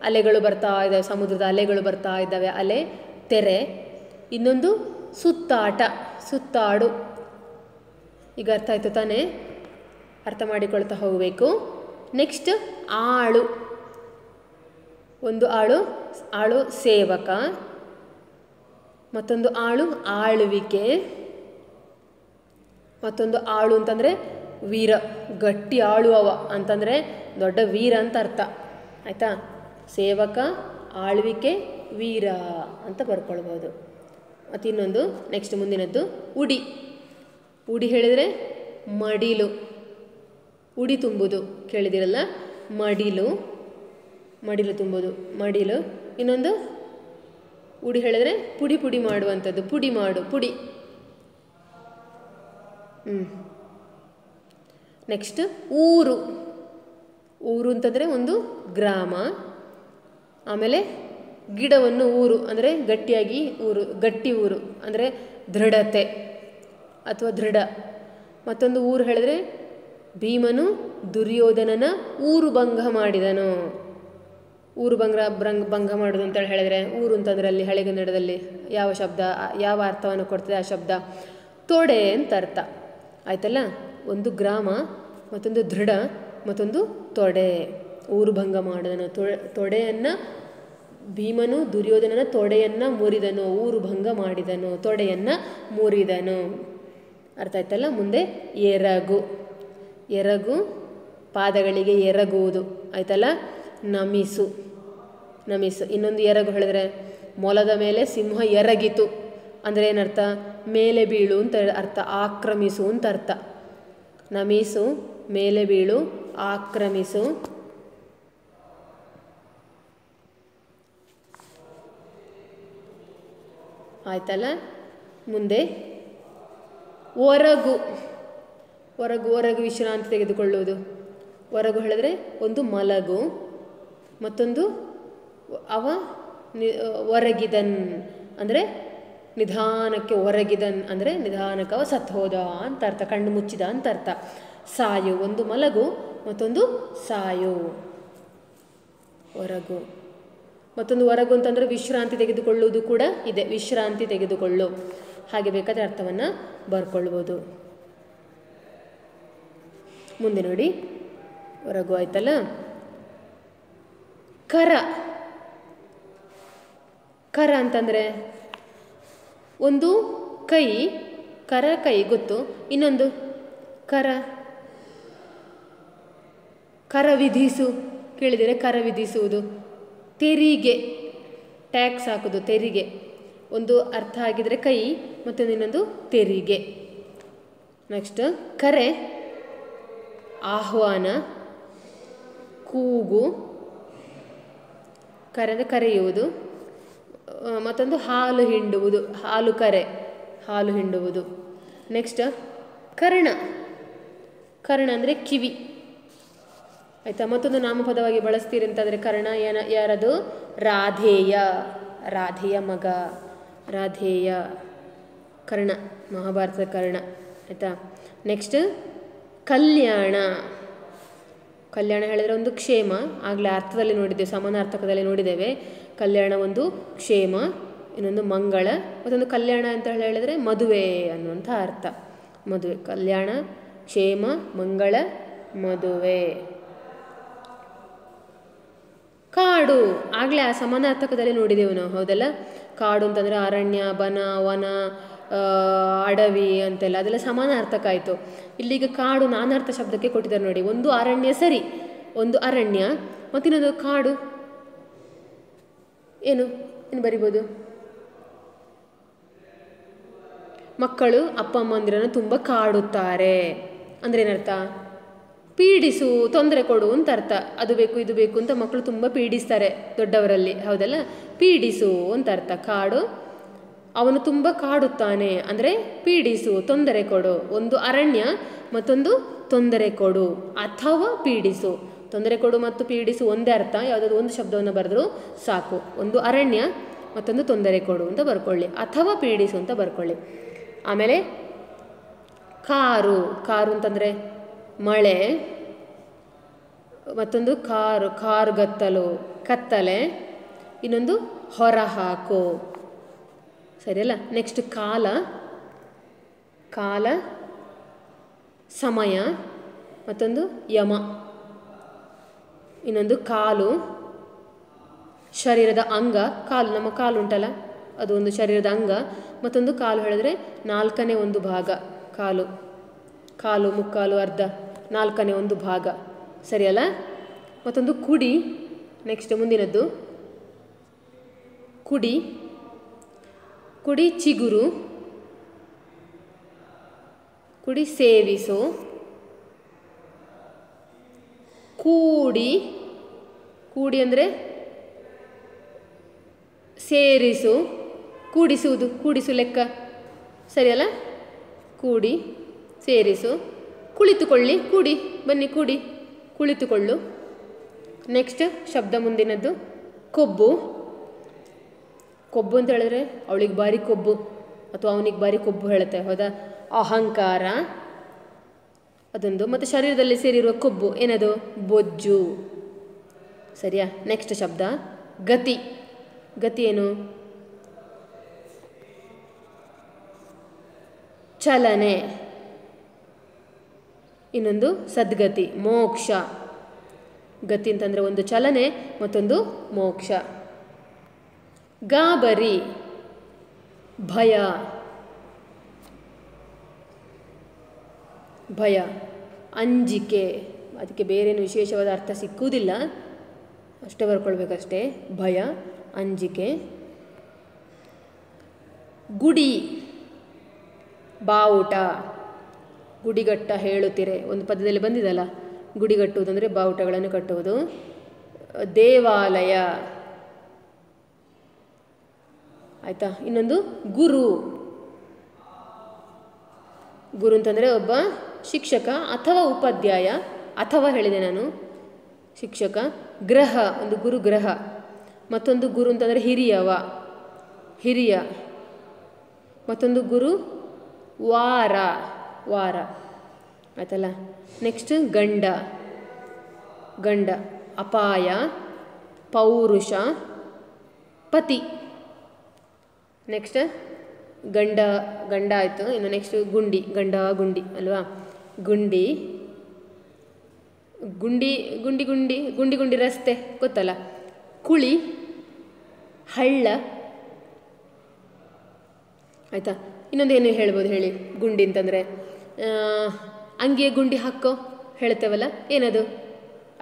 ಅಲೆಗಳು ಬರ್ತಾ ಇದ್ದಾವೆ, ಸಮುದ್ರದ ಅಲೆಗಳು ಬರ್ತಾ ಇದ್ದಾವೆ, ಅಲೆ ತೆರೆ. ಇನ್ನೊಂದು ಸುತ್ತಾಟ, ಸುತ್ತಾಡು. ಈಗ ಅರ್ಥ ಆಯಿತು ತಾನೇ? ಅರ್ಥ ಮಾಡಿಕೊಳ್ತಾ ಹೋಗಬೇಕು. ನೆಕ್ಸ್ಟ್ ಆಳು. ಒಂದು ಆಳು, ಆಳು ಸೇವಕ. ಮತ್ತೊಂದು ಆಳು ಆಳುವಿಕೆ. ಮತ್ತೊಂದು ಆಳು ಅಂತಂದರೆ ವೀರ, ಗಟ್ಟಿ ಆಳು ಅವ ಅಂತಂದರೆ ದೊಡ್ಡ ವೀರ ಅಂತ ಅರ್ಥ, ಆಯಿತಾ? ಸೇವಕ, ಆಳ್ವಿಕೆ, ವೀರ ಅಂತ ಬರ್ಕೊಳ್ಬೋದು. ಮತ್ತು ಇನ್ನೊಂದು ನೆಕ್ಸ್ಟ್ ಮುಂದಿನದ್ದು ಉಡಿ. ಉಡಿ ಹೇಳಿದರೆ ಮಡಿಲು, ಉಡಿ ತುಂಬುದು ಕೇಳಿದಿರಲ್ಲ, ಮಡಿಲು, ಮಡಿಲು ತುಂಬುದು, ಮಡಿಲು. ಇನ್ನೊಂದು ಉಡಿ ಹೇಳಿದರೆ ಪುಡಿ ಪುಡಿ ಮಾಡುವಂಥದ್ದು, ಪುಡಿ ಮಾಡು, ಪುಡಿ. ನೆಕ್ಸ್ಟ್ ಊರು. ಊರು ಅಂತಂದರೆ ಒಂದು ಗ್ರಾಮ. ಆಮೇಲೆ ಗಿಡವನ್ನು ಊರು ಅಂದರೆ ಗಟ್ಟಿಯಾಗಿ ಊರು, ಗಟ್ಟಿ ಊರು ಅಂದರೆ ದೃಢತೆ ಅಥವಾ ದೃಢ. ಮತ್ತೊಂದು ಊರು ಹೇಳಿದ್ರೆ ಭೀಮನು ದುರ್ಯೋಧನನ ಊರು ಭಂಗ ಮಾಡಿದನು. ಊರು ಭಂಗ ಮಾಡೋದು ಅಂತೇಳಿ ಹೇಳಿದರೆ, ಊರು ಅಂತಂದರೆ ಅಲ್ಲಿ ಹಳೆಗನ್ನಡದಲ್ಲಿ ಯಾವ ಶಬ್ದ, ಯಾವ ಅರ್ಥವನ್ನು ಕೊಡ್ತದೆ ಆ ಶಬ್ದ? ತೊಡೆ ಅಂತ ಅರ್ಥ, ಆಯ್ತಲ್ಲ? ಒಂದು ಗ್ರಾಮ, ಮತ್ತೊಂದು ದೃಢ, ಮತ್ತೊಂದು ತೊಡೆ. ಊರು ಭಂಗ ಮಾಡಿದನು, ತೊಡೆಯನ್ನು ಭೀಮನು ದುರ್ಯೋಧನನ ತೊಡೆಯನ್ನು ಮುರಿದನು, ಊರು ಭಂಗ ಮಾಡಿದನು, ತೊಡೆಯನ್ನು ಮುರಿದನು. ಅರ್ಥ ಆಯ್ತಲ್ಲ? ಮುಂದೆ ಎರಗು. ಎರಗು ಪಾದಗಳಿಗೆ ಎರಗುವುದು, ಆಯ್ತಲ್ಲ? ನಮಿಸು, ನಮಿಸು. ಇನ್ನೊಂದು ಎರಗು ಹೇಳಿದ್ರೆ ಮೊಲದ ಮೇಲೆ ಸಿಂಹ ಎರಗಿತು ಅಂದರೆ ಏನರ್ಥ? ಮೇಲೆ ಬೀಳು ಅಂತ ಅರ್ಥ, ಆಕ್ರಮಿಸು ಅಂತ ಅರ್ಥ. ನಮಿಸು, ಮೇಲೆ ಬೀಳು, ಆಕ್ರಮಿಸು. ಆಯ್ತಲ್ಲ? ಮುಂದೆ ಒರಗು. ಒರಗು, ಒರಗು ವಿಶ್ರಾಂತಿ ತೆಗೆದುಕೊಳ್ಳುವುದು. ಒರಗು ಹೇಳಿದ್ರೆ ಒಂದು ಮಲಗು, ಮತ್ತೊಂದು ಅವ ಒರಗಿದನ್ ಅಂದರೆ ನಿಧಾನಕ್ಕೆ, ಒರಗಿದನ್ ಅಂದರೆ ನಿಧಾನಕ್ಕೆ ಅವ ಸತ್ತು ಹೋದ ಅಂತ ಅರ್ಥ, ಕಣ್ಣು ಮುಚ್ಚಿದ ಅಂತ ಅರ್ಥ. ಸಾಯು, ಒಂದು ಮಲಗು, ಮತ್ತೊಂದು ಸಾಯು, ಒರಗು. ಮತ್ತೊಂದು ಹೊರಗು ಅಂತಂದರೆ ವಿಶ್ರಾಂತಿ ತೆಗೆದುಕೊಳ್ಳುವುದು ಕೂಡ ಇದೆ, ವಿಶ್ರಾಂತಿ ತೆಗೆದುಕೊಳ್ಳು. ಹಾಗೆ ಬೇಕಾದರೆ ಅರ್ಥವನ್ನು ಬರ್ಕೊಳ್ಬೋದು. ಮುಂದೆ ನೋಡಿ, ಹೊರಗು ಆಯ್ತಲ್ಲ. ಕರ. ಕರ ಅಂತಂದರೆ ಒಂದು ಕೈ, ಕರ ಕೈ ಗೊತ್ತು. ಇನ್ನೊಂದು ಕರ, ಕರ ವಿಧಿಸು ಕೇಳಿದರೆ, ಕರ ವಿಧಿಸುವುದು. ತೆರಿಗೆ, ಟ್ಯಾಕ್ಸ್ ಹಾಕೋದು, ತೆರಿಗೆ. ಒಂದು ಅರ್ಥ ಆಗಿದರೆ ಕೈ, ಮತ್ತೊಂದು ಇನ್ನೊಂದು ತೆರಿಗೆ. ನೆಕ್ಸ್ಟ್ ಕರೆ, ಆಹ್ವಾನ, ಕೂಗು. ಕರೆ ಅಂದರೆ ಕರೆಯುವುದು. ಮತ್ತೊಂದು ಹಾಲು ಹಿಂಡುವುದು, ಹಾಲು ಕರೆ, ಹಾಲು ಹಿಂಡುವುದು. ನೆಕ್ಸ್ಟ್ ಕರ್ಣ. ಕರ್ಣ ಅಂದರೆ ಕಿವಿ, ಆಯಿತಾ? ಮತ್ತೊಂದು ನಾಮಪದವಾಗಿ ಬಳಸ್ತೀರಿ ಅಂತಂದರೆ ಕರ್ಣ ಯಾರದು? ರಾಧೇಯ, ರಾಧೆಯ ಮಗ, ರಾಧೇಯ. ಕರ್ಣ, ಮಹಾಭಾರತದ ಕರ್ಣ, ಆಯಿತಾ? ನೆಕ್ಸ್ಟ್ ಕಲ್ಯಾಣ. ಕಲ್ಯಾಣ ಹೇಳಿದರೆ ಒಂದು ಕ್ಷೇಮ, ಆಗಲೇ ಅರ್ಥದಲ್ಲಿ ನೋಡಿದ್ದೇವೆ, ಸಮಾನಾರ್ಥಕದಲ್ಲಿ ನೋಡಿದ್ದೇವೆ. ಕಲ್ಯಾಣ ಒಂದು ಕ್ಷೇಮ, ಇನ್ನೊಂದು ಮಂಗಳ, ಮತ್ತೊಂದು ಕಲ್ಯಾಣ ಅಂತ ಹೇಳಿದರೆ ಮದುವೆ ಅನ್ನುವಂಥ ಅರ್ಥ. ಮದುವೆ, ಕಲ್ಯಾಣ, ಕ್ಷೇಮ, ಮಂಗಳ, ಮದುವೆ. ಕಾಡು, ಆಗಲೇ ಆ ಸಮಾನಾರ್ಥಕದಲ್ಲಿ ನೋಡಿದೆವು ನಾವು, ಹೌದಲ್ಲ? ಕಾಡು ಅಂತಂದರೆ ಅರಣ್ಯ, ಬನ, ವನ, ಅಡವಿ ಅಂತೆಲ್ಲ, ಅದೆಲ್ಲ ಸಮಾನಾರ್ಥಕ ಆಯಿತು. ಇಲ್ಲಿಗ ಕಾಡು ನಾನಾರ್ಥ ಶಬ್ದಕ್ಕೆ ಕೊಟ್ಟಿದ್ದಾರೆ ನೋಡಿ. ಒಂದು ಅರಣ್ಯ, ಸರಿ, ಒಂದು ಅರಣ್ಯ, ಮತ್ತಿನ್ನೊಂದು ಕಾಡು. ಏನು ಬರಿಬೋದು? ಮಕ್ಕಳು ಅಪ್ಪ ಅಮ್ಮಂದಿರನ್ನು ತುಂಬ ಕಾಡುತ್ತಾರೆ ಅಂದರೆ ಏನರ್ಥ? ಪೀಡಿಸು, ತೊಂದರೆ ಕೊಡು ಅಂತ ಅರ್ಥ. ಅದು ಬೇಕು ಇದು ಬೇಕು ಅಂತ ಮಕ್ಕಳು ತುಂಬ ಪೀಡಿಸ್ತಾರೆ ದೊಡ್ಡವರಲ್ಲಿ, ಹೌದಲ್ಲ? ಪೀಡಿಸು ಅಂತ ಅರ್ಥ. ಕಾಡು, ಅವನು ತುಂಬ ಕಾಡುತ್ತಾನೆ ಅಂದರೆ ಪೀಡಿಸು, ತೊಂದರೆ ಕೊಡು. ಒಂದು ಅರಣ್ಯ, ಮತ್ತೊಂದು ತೊಂದರೆ ಕೊಡು ಅಥವಾ ಪೀಡಿಸು. ತೊಂದರೆ ಕೊಡು ಮತ್ತು ಪೀಡಿಸು ಒಂದೇ ಅರ್ಥ, ಯಾವುದಾದ್ರು ಒಂದು ಶಬ್ದವನ್ನು ಬರೆದ್ರು ಸಾಕು. ಒಂದು ಅರಣ್ಯ, ಮತ್ತೊಂದು ತೊಂದರೆ ಕೊಡು ಅಂತ ಬರ್ಕೊಳ್ಳಿ, ಅಥವಾ ಪೀಡಿಸು ಅಂತ ಬರ್ಕೊಳ್ಳಿ. ಆಮೇಲೆ ಕಾರು, ಕಾರು ಅಂತಂದರೆ ಮಳೆ, ಮತ್ತೊಂದು ಕಾರುಗತ್ತಲು ಕತ್ತಲೆ, ಇನ್ನೊಂದು ಹೊರಹಾಕು, ಸರಿಯಲ್ಲ. ನೆಕ್ಸ್ಟ್ ಕಾಲ, ಕಾಲ ಸಮಯ, ಮತ್ತೊಂದು ಯಮ, ಇನ್ನೊಂದು ಕಾಲು ಶರೀರದ ಅಂಗ, ಕಾಲು ನಮ್ಮ ಕಾಲು ಉಂಟಲ್ಲ ಅದು ಒಂದು ಶರೀರದ ಅಂಗ, ಮತ್ತೊಂದು ಕಾಲು ಹೇಳಿದ್ರೆ 4ನೇ ಒಂದು ಭಾಗ, ಕಾಲು, ಕಾಲು ಮುಕ್ಕಾಲು ಅರ್ಧ 4ನೇ ಒಂದು ಭಾಗ, ಸರಿಯಲ್ಲ. ಮತ್ತೊಂದು ಕುಡಿ, ನೆಕ್ಸ್ಟ್ ಮುಂದಿನದ್ದು ಕುಡಿ, ಕುಡಿ ಚಿಗುರು, ಕುಡಿ ಸೇವಿಸು, ಕೂಡಿ, ಕೂಡಿ ಅಂದರೆ ಸೇರಿಸು, ಕೂಡಿಸುವುದು, ಕೂಡಿಸು ಲೆಕ್ಕ, ಸರಿಯಲ್ಲ. ಕೂಡಿ ಸೇರಿಸು, ಕುಳಿತುಕೊಳ್ಳಿ, ಕೂಡಿ ಬನ್ನಿ ಕೂಡಿ ಕುಳಿತುಕೊಳ್ಳು. ನೆಕ್ಸ್ಟ್ ಶಬ್ದ ಮುಂದಿನದ್ದು ಕೊಬ್ಬು, ಕೊಬ್ಬು ಅಂತ ಹೇಳಿದ್ರೆ ಅವಳಿಗೆ ಭಾರಿ ಕೊಬ್ಬು ಅಥವಾ ಅವನಿಗೆ ಭಾರಿ ಕೊಬ್ಬು ಹೇಳುತ್ತೆ, ಹೌದಾ. ಅಹಂಕಾರ ಅದೊಂದು, ಮತ್ತು ಶರೀರದಲ್ಲಿ ಸೇರಿರುವ ಕೊಬ್ಬು ಏನದು, ಬೊಜ್ಜು, ಸರಿಯಾ. ನೆಕ್ಸ್ಟ್ ಶಬ್ದ ಗತಿ, ಗತಿ ಏನು, ಚಲನೆ, ಇನ್ನೊಂದು ಸದ್ಗತಿ ಮೋಕ್ಷ. ಗತಿ ಅಂತಂದರೆ ಒಂದು ಚಲನೆ, ಮತ್ತೊಂದು ಮೋಕ್ಷ. ಗಾಬರಿ ಭಯ, ಭಯ ಅಂಜಿಕೆ, ಅದಕ್ಕೆ ಬೇರೇನು ವಿಶೇಷವಾದ ಅರ್ಥ ಸಿಕ್ಕುವುದಿಲ್ಲ, ಅಷ್ಟೇ ಬರ್ಕೊಳ್ಬೇಕಷ್ಟೇ, ಭಯ ಅಂಜಿಕೆ. ಗುಡಿ ಬಾವುಟ, ಗುಡಿಗಟ್ಟ ಹೇಳುತ್ತೀರೆ ಒಂದು ಪದದಲ್ಲಿ ಬಂದಿದಲ್ಲ, ಗುಡಿಗಟ್ಟುವುದಂದರೆ ಬಾವುಟಗಳನ್ನು ಕಟ್ಟುವುದು. ದೇವಾಲಯ ಆಯಿತಾ. ಇನ್ನೊಂದು ಗುರು, ಗುರು ಅಂತಂದರೆ ಒಬ್ಬ ಶಿಕ್ಷಕ ಅಥವಾ ಉಪಾಧ್ಯಾಯ, ಅಥವಾ ಹೇಳಿದೆ ನಾನು ಶಿಕ್ಷಕ. ಗ್ರಹ, ಒಂದು ಗುರು ಗ್ರಹ, ಮತ್ತೊಂದು ಗುರು ಅಂತಂದರೆ ಹಿರಿಯವ, ಹಿರಿಯ, ಮತ್ತೊಂದು ಗುರು ವಾರ, ವಾರ ಆಯ್ತಲ್ಲ. ನೆಕ್ಸ್ಟ್ ಗಂಡ, ಗಂಡ ಅಪಾಯ, ಪೌರುಷ, ಪತಿ. ನೆಕ್ಸ್ಟ್ ಗಂಡ, ಗಂಡ ಆಯಿತು. ಇನ್ನು ನೆಕ್ಸ್ಟ್ ಗುಂಡಿ, ಗಂಡ ಗುಂಡಿ ಅಲ್ವಾ. ಗುಂಡಿ, ಗುಂಡಿ ಗುಂಡಿ ಗುಂಡಿ ಗುಂಡಿ ಗುಂಡಿ ರಸ್ತೆ ಗೊತ್ತಲ್ಲ. ಕುಳಿ ಹಳ್ಳ ಆಯಿತಾ. ಇನ್ನೊಂದು ಏನು ಹೇಳ್ಬೋದು ಹೇಳಿ, ಗುಂಡಿ ಅಂತಂದರೆ ಅಂಗಿಯ ಗುಂಡಿ ಹಾಕೋ ಹೇಳ್ತೇವಲ್ಲ, ಏನದು,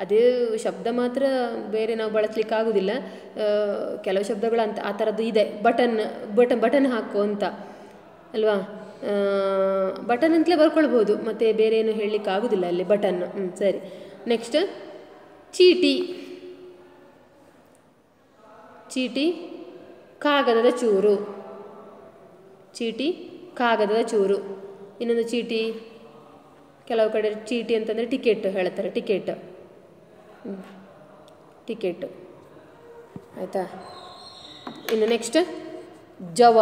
ಅದು ಶಬ್ದ ಮಾತ್ರ ಬೇರೆ ನಾವು ಬಳಸಲಿಕ್ಕೆ ಆಗೋದಿಲ್ಲ. ಕೆಲವು ಶಬ್ದಗಳು ಅಂತ ಆ ಥರದ್ದು ಇದೆ. ಬಟನ್, ಬಟನ್ ಹಾಕೋ ಅಂತ ಅಲ್ವಾ, ಬಟನ್ ಅಂತಲೇ ಬರ್ಕೊಳ್ಬೋದು, ಮತ್ತು ಬೇರೆ ಏನು ಹೇಳಲಿಕ್ಕೆ ಆಗೋದಿಲ್ಲ ಅಲ್ಲಿ, ಬಟನ್. ಸರಿ. ನೆಕ್ಸ್ಟ್ ಚೀಟಿ, ಚೀಟಿ ಕಾಗದದ ಚೂರು, ಚೀಟಿ ಕಾಗದದ ಚೂರು. ಇನ್ನೊಂದು ಚೀಟಿ, ಕೆಲವು ಕಡೆ ಚೀಟಿ ಅಂತಂದರೆ ಟಿಕೆಟ್ ಹೇಳ್ತಾರೆ, ಟಿಕೆಟ್, ಟಿಕೆಟ್ ಆಯಿತಾ. ಇನ್ನು ನೆಕ್ಸ್ಟ್ ಜವ,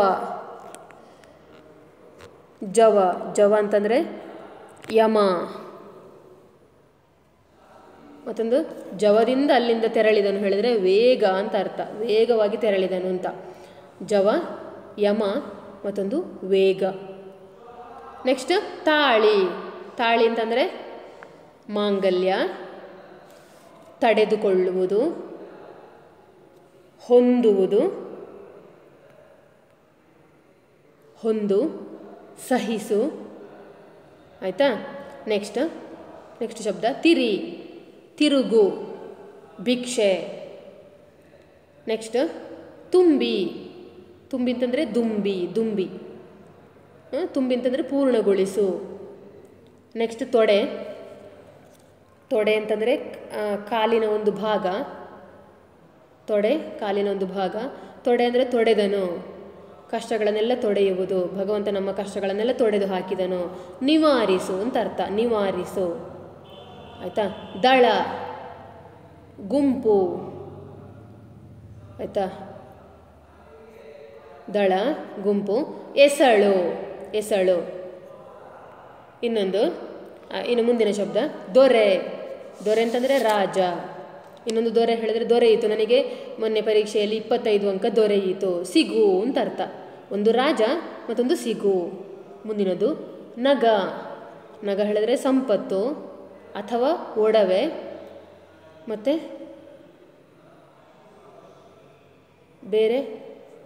ಜವ, ಜವ ಅಂತಂದರೆ ಯಮ. ಮತ್ತೊಂದು ಜವದಿಂದ ಅಲ್ಲಿಂದ ತೆರಳಿದನು ಹೇಳಿದರೆ ವೇಗ ಅಂತ ಅರ್ಥ, ವೇಗವಾಗಿ ತೆರಳಿದನು ಅಂತ. ಜವ ಯಮ, ಮತ್ತೊಂದು ವೇಗ. ನೆಕ್ಸ್ಟ್ ತಾಳಿ, ತಾಳಿ ಅಂತಂದರೆ ಮಾಂಗಲ್ಯ, ತಡೆದುಕೊಳ್ಳುವುದು, ಹೊಂದುವುದು, ಹೊಂದು, ಸಹಿಸು ಆಯಿತಾ. ನೆಕ್ಸ್ಟ್ ಶಬ್ದ ತಿರಿ, ತಿರುಗು, ಭಿಕ್ಷೆ. ನೆಕ್ಸ್ಟ್ ತುಂಬಿ, ತುಂಬಿ ಅಂತಂದರೆ ದುಂಬಿ, ದುಂಬಿ, ತುಂಬಿ ಅಂತಂದರೆ ಪೂರ್ಣಗೊಳಿಸು. ನೆಕ್ಸ್ಟ್ ತೊಡೆ, ತೊಡೆ ಅಂತಂದರೆ ಕಾಲಿನ ಒಂದು ಭಾಗ, ತೊಡೆ ಕಾಲಿನ ಒಂದು ಭಾಗ. ತೊಡೆ ಅಂದರೆ ತೊಡೆದನು, ಕಷ್ಟಗಳನ್ನೆಲ್ಲ ತೊಡೆಯುವುದು, ಭಗವಂತ ನಮ್ಮ ಕಷ್ಟಗಳನ್ನೆಲ್ಲ ತೊಡೆದು ಹಾಕಿದನು. ನಿವಾರಿಸು ಅಂತ ಅರ್ಥ, ನಿವಾರಿಸು ಆಯಿತಾ. ದಳ, ಗುಂಪು ಆಯಿತಾ, ದಳ ಗುಂಪು. ಎಸಳು ಎಸಳು. ಇನ್ನು ಮುಂದಿನ ಶಬ್ದ ದೊರೆ. ದೊರೆ ಅಂತಂದರೆ ರಾಜ. ಇನ್ನೊಂದು ದೊರೆ ಹೇಳಿದ್ರೆ ದೊರೆಯಿತು, ನನಗೆ ಮೊನ್ನೆ ಪರೀಕ್ಷೆಯಲ್ಲಿ 25 ಅಂಕ ದೊರೆಯಿತು. ಸಿಗು ಅಂತ ಅರ್ಥ. ಒಂದು ರಾಜ ಮತ್ತೊಂದು ಸಿಗು. ಮುಂದಿನದು ನಗ. ನಗ ಹೇಳಿದ್ರೆ ಸಂಪತ್ತು ಅಥವಾ ಒಡವೆ. ಮತ್ತು ಬೇರೆ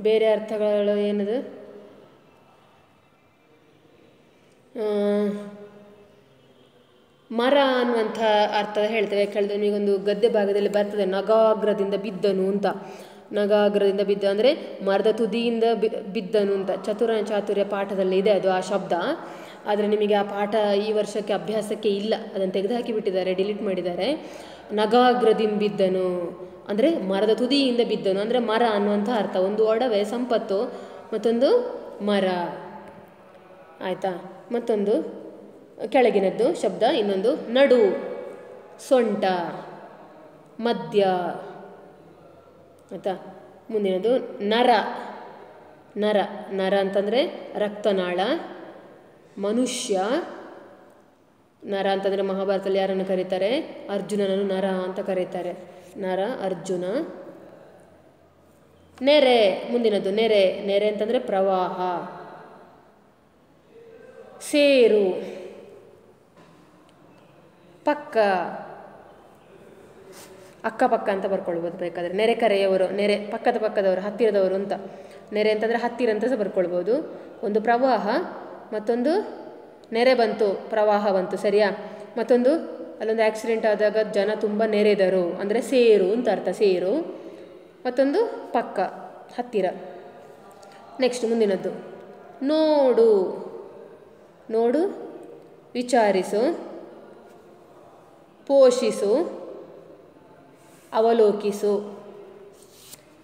ಬೇರೆ ಅರ್ಥಗಳು ಏನದು? ಮರ ಅನ್ನುವಂಥ ಅರ್ಥ ಹೇಳ್ತೇವೆ. ಯಾಕೆ ನಿಮಗೊಂದು ಗದ್ಯ ಭಾಗದಲ್ಲಿ ಬರ್ತದೆ, ನಗಾಗ್ರದಿಂದ ಬಿದ್ದನು ಅಂತ. ನಗಾಗ್ರದಿಂದ ಬಿದ್ದ ಅಂದರೆ ಮರದ ತುದಿಯಿಂದ ಬಿದ್ದನು ಅಂತ. ಚಾತುರ್ಯ ಪಾಠದಲ್ಲಿ ಇದೆ ಅದು ಆ ಶಬ್ದ. ಆದರೆ ನಿಮಗೆ ಆ ಪಾಠ ಈ ವರ್ಷಕ್ಕೆ ಅಭ್ಯಾಸಕ್ಕೆ ಇಲ್ಲ, ಅದನ್ನು ತೆಗೆದುಹಾಕಿ ಬಿಟ್ಟಿದ್ದಾರೆ, ಡಿಲೀಟ್ ಮಾಡಿದ್ದಾರೆ. ನಗಾಗ್ರದಿಂದ ಬಿದ್ದನು ಅಂದರೆ ಮರದ ತುದಿಯಿಂದ ಬಿದ್ದನು ಅಂದರೆ ಮರ ಅನ್ನುವಂಥ ಅರ್ಥ. ಒಂದು ಒಡವೆ ಸಂಪತ್ತು, ಮತ್ತೊಂದು ಮರ. ಆಯಿತಾ? ಮತ್ತೊಂದು ಕೆಳಗಿನದ್ದು ಶಬ್ದ ಇನ್ನೊಂದು ನಡು, ಸೊಂಟ, ಮಧ್ಯ. ಆಯಿತಾ? ಮುಂದಿನದು ನರ. ನರ ನರ ಅಂತಂದರೆ ರಕ್ತನಾಳ, ಮನುಷ್ಯ. ನರ ಅಂತಂದರೆ ಮಹಾಭಾರತದಲ್ಲಿ ಯಾರನ್ನು ಕರೀತಾರೆ? ಅರ್ಜುನನನ್ನು ನರ ಅಂತ ಕರೀತಾರೆ. ನರ ಅರ್ಜುನ. ನೆರೆ. ಮುಂದಿನದು ನೆರೆ. ನೆರೆ ಅಂತಂದರೆ ಪ್ರವಾಹ. ಸೇರು, ಪಕ್ಕ, ಅಕ್ಕಪಕ್ಕ ಅಂತ ಬರ್ಕೊಳ್ಬೋದು ಬೇಕಾದರೆ. ನೆರೆ ಕರೆಯವರು, ನೆರೆ ಪಕ್ಕದವರು, ಹತ್ತಿರದವರು ಅಂತ. ನೆರೆ ಅಂತಂದರೆ ಹತ್ತಿರ ಅಂತ ಸಹ ಬರ್ಕೊಳ್ಬೋದು. ಒಂದು ಪ್ರವಾಹ, ಮತ್ತೊಂದು ನೆರೆ ಬಂತು, ಪ್ರವಾಹ ಬಂತು, ಸರಿಯಾ? ಮತ್ತೊಂದು ಅಲ್ಲೊಂದು ಆಕ್ಸಿಡೆಂಟ್ ಆದಾಗ ಜನ ತುಂಬ ನೆರೆದರು ಅಂದರೆ ಸೇರು ಅಂತ ಅರ್ಥ, ಸೇರು. ಮತ್ತೊಂದು ಪಕ್ಕ, ಹತ್ತಿರ. ನೆಕ್ಸ್ಟ್ ಮುಂದಿನದ್ದು ನೋಡು. ನೋಡು, ವಿಚಾರಿಸು, ಪೋಷಿಸು, ಅವಲೋಕಿಸು.